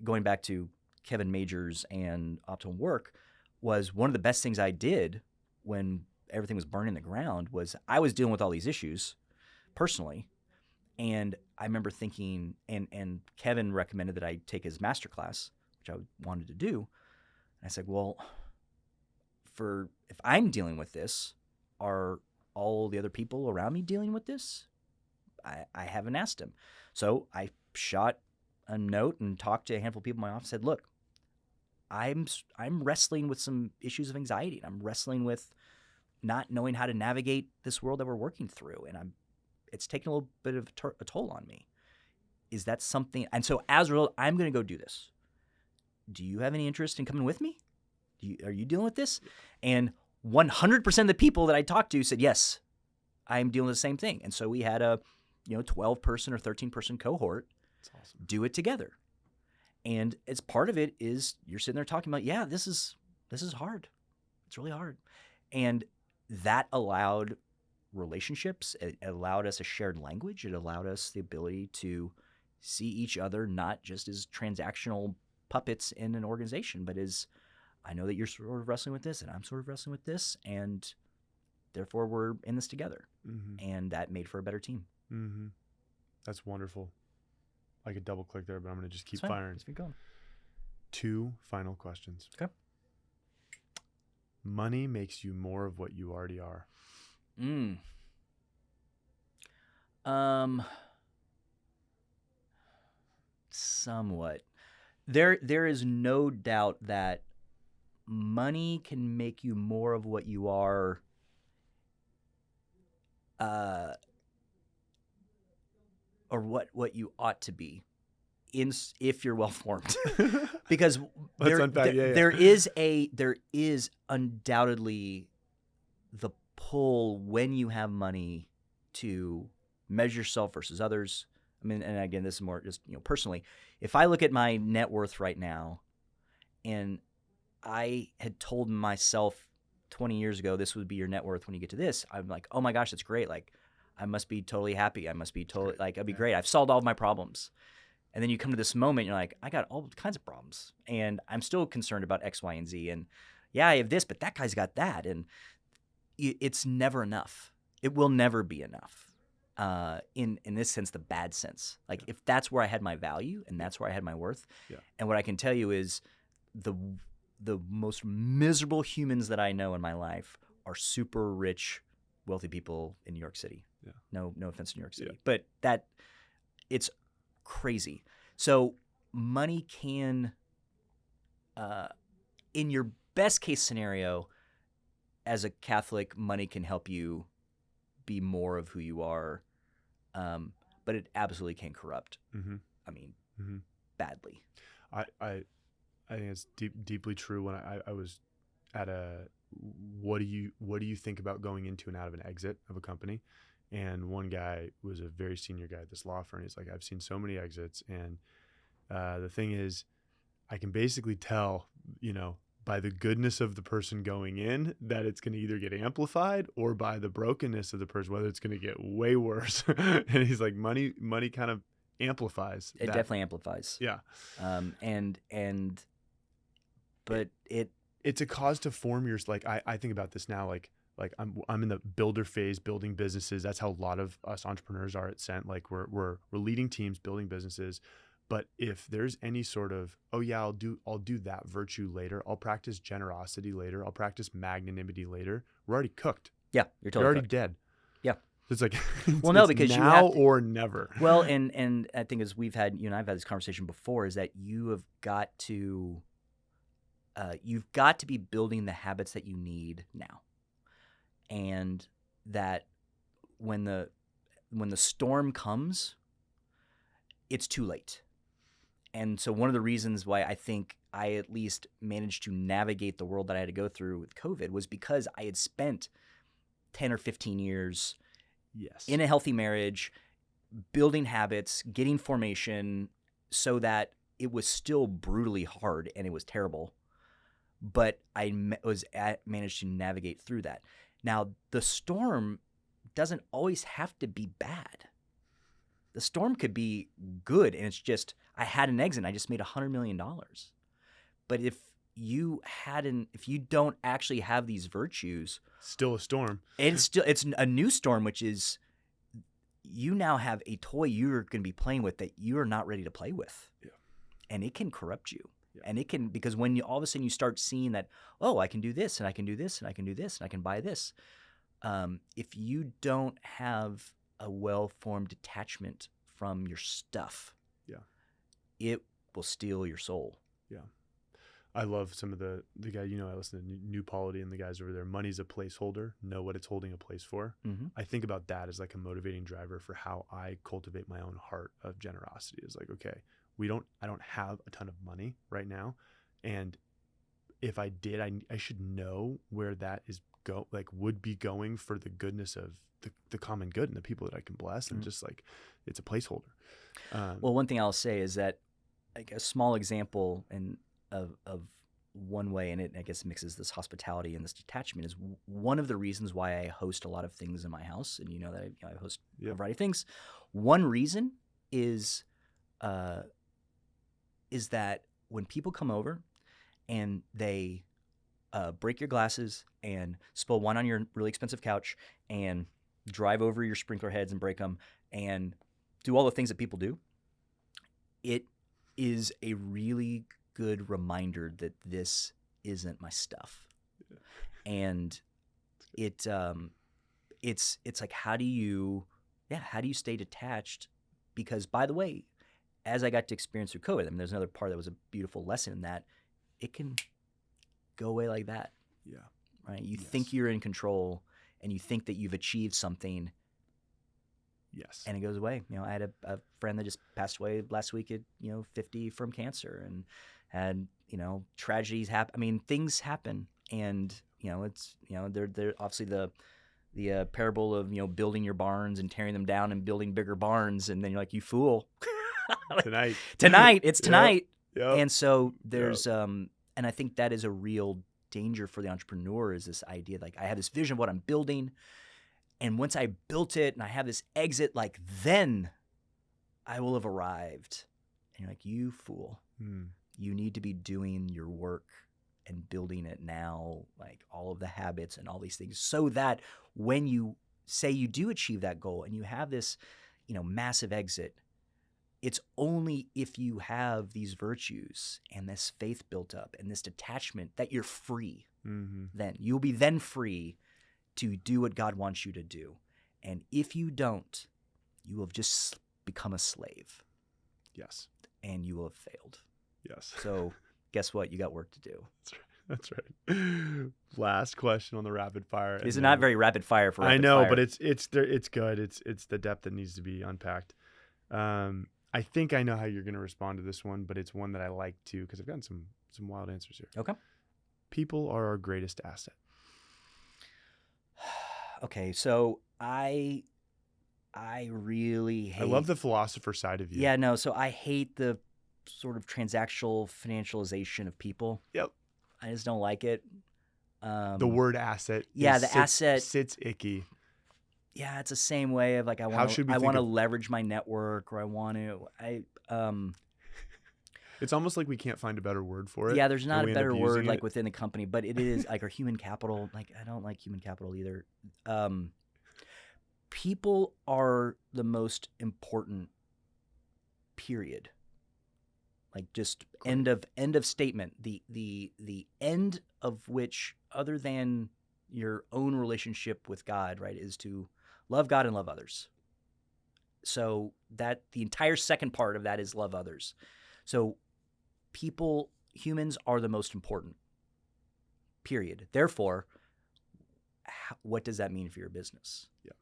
going back to Kevin Majors and Optimal Work, was one of the best things I did when everything was burning the ground was I was dealing with all these issues personally. And I remember thinking, and Kevin recommended that I take his masterclass, which I wanted to do. And I said, well, if I'm dealing with this, are all the other people around me dealing with this? I haven't asked him. So I shot a note and talked to a handful of people in my office, said, look, I'm wrestling with some issues of anxiety. And I'm wrestling with not knowing how to navigate this world that we're working through. And it's taking a little bit of a toll on me. Is that something? And so as a result, I'm going to go do this. Do you have any interest in coming with me? Are you dealing with this? And 100% of the people that I talked to said, yes, I'm dealing with the same thing. And so we had a 12-person or 13-person cohort. That's awesome. Do it together. And as part of it is you're sitting there talking about, this is hard. It's really hard. And that allowed relationships. It allowed us a shared language. It allowed us the ability to see each other not just as transactional puppets in an organization, but as I know that you're sort of wrestling with this and I'm sort of wrestling with this, and therefore we're in this together. Mm-hmm. And that made for a better team. Mm-hmm. That's wonderful. I could double click there, but I'm going to just keep firing. Let's keep going. 2 final questions. Okay. Money makes you more of what you already are. Somewhat. There is no doubt that money can make you more of what you are, or what you ought to be, if you're well formed. Because there is undoubtedly the pull when you have money to measure yourself versus others. I mean, and again, this is more just, personally. If I look at my net worth right now, and I had told myself 20 years ago, this would be your net worth when you get to this, I'm like, oh my gosh, that's great. Like, I must be totally happy. I must be totally, like, I'd be great. I've solved all of my problems. And then you come to this moment, you're like, I got all kinds of problems. And I'm still concerned about X, Y, and Z. And yeah, I have this, but that guy's got that. And it's never enough. It will never be enough. In this sense, the bad sense. Like, if that's where I had my value and that's where I had my worth. Yeah. And what I can tell you is the most miserable humans that I know in my life are super rich, wealthy people in New York City. Yeah. No offense to New York City, Yeah. but it's crazy. So money can, in your best case scenario, as a Catholic, money can help you be more of who you are, but it absolutely can corrupt. Mm-hmm. I mean, Mm-hmm. badly. I think it's deeply true. When I was at what do you think about going into and out of an exit of a company? And one guy was a very senior guy at this law firm. He's like, I've seen so many exits, and the thing is, I can basically tell, by the goodness of the person going in, that it's going to either get amplified, or by the brokenness of the person, whether it's going to get way worse. And he's like, money kind of amplifies. It definitely amplifies. Yeah. But it's a cause to form your, like, I think about this now, like I'm in the builder phase, building businesses. That's how a lot of us entrepreneurs are at Cent. Like, we're leading teams, building businesses. But if there's any sort of, oh yeah, I'll do that virtue later, I'll practice generosity later, I'll practice magnanimity later, we're already cooked. Yeah, you're totally You're already cooked. dead. Yeah. It's like, well, no, it's because now you have to, or never. Well, and I think, as we've had, I've had this conversation before, is that you've got to be building the habits that you need now, and that when the storm comes, it's too late. And so one of the reasons why I think I at least managed to navigate the world that I had to go through with COVID was because I had spent 10 or 15 years in a healthy marriage, building habits, getting formation, so that it was still brutally hard and it was terrible. But I managed to navigate through that. Now, the storm doesn't always have to be bad. The storm could be good, and it's just, I had an exit and I just made $100 million. But if you don't actually have these virtues, still a storm. It's a new storm, which is, you now have a toy you're going to be playing with that you're not ready to play with. Yeah. And it can corrupt you. Yeah. And it can, because when all of a sudden you start seeing that, oh, I can do this and I can do this and I can do this and I can buy this. If you don't have a well-formed detachment from your stuff, it will steal your soul. Yeah. I love some of the guy, I listen to New Polity and the guys over there. Money's a placeholder. Know what it's holding a place for. Mm-hmm. I think about that as like a motivating driver for how I cultivate my own heart of generosity. Is like, okay, I don't have a ton of money right now. And if I did, I should know where that is would be going for the goodness of the common good and the people that I can bless. And just like, it's a placeholder. Well, one thing I'll say is that, like, a small example of one way, and it, I guess, mixes this hospitality and this detachment, is one of the reasons why I host a lot of things in my house. And that I host a variety of things. One reason is that when people come over and they break your glasses and spill wine on your really expensive couch and drive over your sprinkler heads and break them and do all the things that people do, it is a really good reminder that this isn't my stuff. Yeah. And it's like, how do you stay detached? Because, by the way, as I got to experience through COVID, there's another part that was a beautiful lesson in that it can go away like that. Yeah. Right. You think you're in control and you think that you've achieved something. Yes. And it goes away. I had a friend that just passed away last week at 50 from cancer, and had tragedies happen. Things happen, and they're obviously the parable of building your barns and tearing them down and building bigger barns, and then you're like, you fool. Tonight. It's tonight. Yep. And so there's and I think that is a real danger for the entrepreneur, is this idea like, I have this vision of what I'm building, and once I built it and I have this exit, like, then I will have arrived. And you're like, you fool. You need to be doing your work and building it now, like all of the habits and all these things, so that when you say you do achieve that goal and you have this, massive exit, it's only if you have these virtues and this faith built up and this detachment that you're free. Then you'll be then free to do what God wants you to do. And if you don't, you will have just become a slave. Yes. And you will have failed. Yes. So guess what? You got work to do. That's right. Last question on the rapid fire. This is not very rapid fire for rapid I know, fire. but it's good. It's the depth that needs to be unpacked. I think I know how you're going to respond to this one, but it's one that I like too, because I've gotten some wild answers here. Okay. People are our greatest asset. Okay, so I really hate... I love the philosopher side of you. Yeah, no, so I hate the sort of transactional financialization of people. Yep. I just don't like it. The word asset. Yeah, asset sits icky. Yeah, it's the same way of like, I want to leverage my network, or I want to It's almost like we can't find a better word for it. Yeah, there's not a better word like within the company, but it is like our human capital. Like, I don't like human capital either. People are the most important, period. Like, just end of statement. The end of which, other than your own relationship with God, right, is to love God and love others. So that the entire second part of that is love others. So humans are the most important, period. Therefore, what does that mean for your business? Yeah.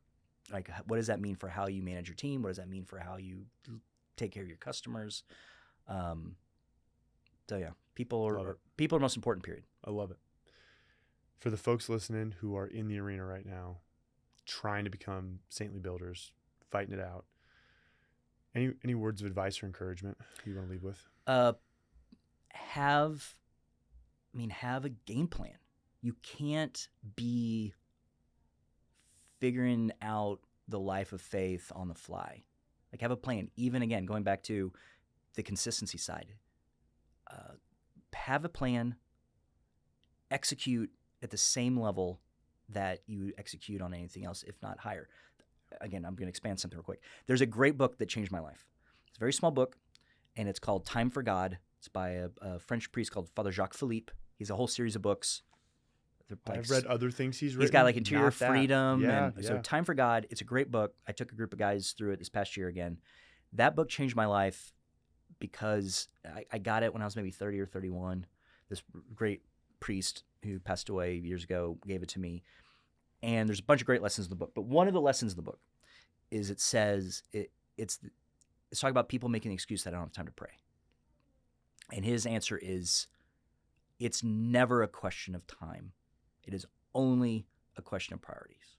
Like, what does that mean for how you manage your team? What does that mean for how you take care of your customers? So yeah, people are most important, period. I love it. For the folks listening who are in the arena right now, trying to become saintly builders, fighting it out, any words of advice or encouragement you want to leave with? Have a game plan. You can't be figuring out the life of faith on the fly. Like, have a plan. Even, again, going back to the consistency side, have a plan, execute at the same level that you execute on anything else, if not higher. Again, I'm going to expand something real quick. There's a great book that changed my life. It's a very small book, and it's called Time for God. It's by a French priest called Father Jacques Philippe. He's a whole series of books. I've read other things he's written. He's got like Interior Freedom. Yeah. So Time for God, it's a great book. I took a group of guys through it this past year again. That book changed my life because I got it when I was maybe 30 or 31. This great priest who passed away years ago gave it to me. And there's a bunch of great lessons in the book. But one of the lessons in the book is it says it's talking about people making the excuse that I don't have time to pray. And his answer is, it's never a question of time. It is only a question of priorities.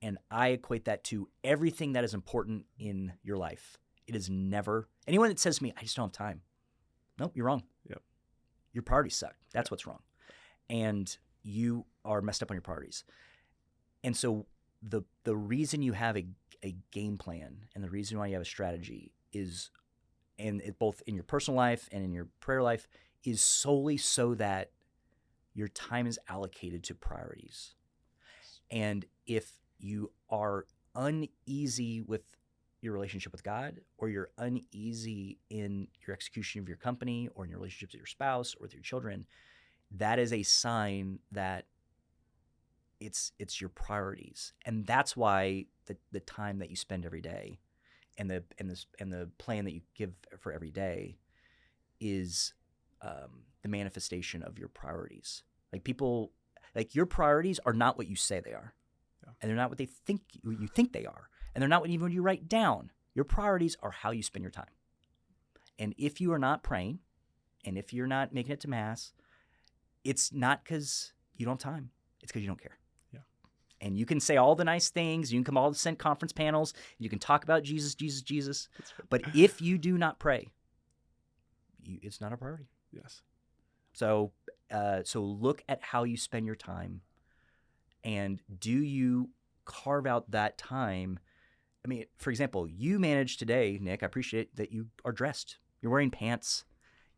And I equate that to everything that is important in your life. It is never – anyone that says to me, I just don't have time. Nope, you're wrong. Yep. Your priorities suck. That's what's wrong. And you are messed up on your priorities. And so the reason you have a game plan and the reason why you have a strategy is – and it, both in your personal life and in your prayer life, is solely so that your time is allocated to priorities. And if you are uneasy with your relationship with God, or you're uneasy in your execution of your company, or in your relationships with your spouse or with your children, that is a sign that it's your priorities. And that's why the time that you spend every day and the plan that you give for every day is the manifestation of your priorities. Like, people, like, your priorities are not what you say they are, and they're not what you think they are, and they're not even what you write down. Your priorities are how you spend your time. And if you are not praying, and if you're not making it to Mass, it's not because you don't have time. It's because you don't care. Yeah. And you can say all the nice things. You can come all the Sent conference panels. You can talk about Jesus, Jesus, Jesus. But if you do not pray, it's not a priority. Yes. So look at how you spend your time, and do you carve out that time? I mean, for example, you managed today, Nick. I appreciate that you are dressed. You're wearing pants.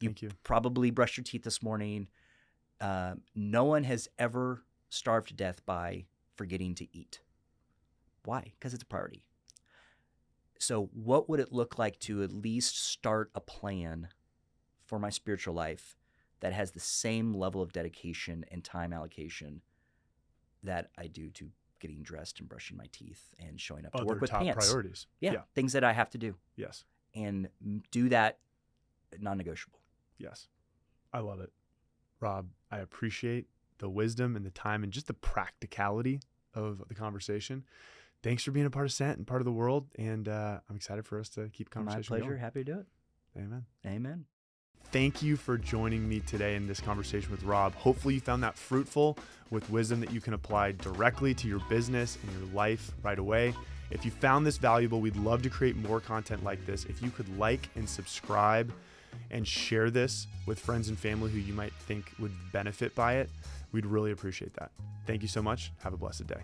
Thank you. Probably brushed your teeth this morning. No one has ever starved to death by forgetting to eat. Why? Because it's a priority. So what would it look like to at least start a plan for my spiritual life that has the same level of dedication and time allocation that I do to getting dressed and brushing my teeth and showing up to work with top pants? priorities. Yeah, things that I have to do. Yes. And do that non-negotiable. Yes. I love it. Rob, I appreciate the wisdom and the time and just the practicality of the conversation. Thanks for being a part of Sent and part of the world. And I'm excited for us to keep conversation My pleasure. going. Happy to do it. Amen. Amen. Thank you for joining me today in this conversation with Rob. Hopefully you found that fruitful with wisdom that you can apply directly to your business and your life right away. If you found this valuable, we'd love to create more content like this. If you could like and subscribe and share this with friends and family who you might think would benefit by it, we'd really appreciate that. Thank you so much. Have a blessed day.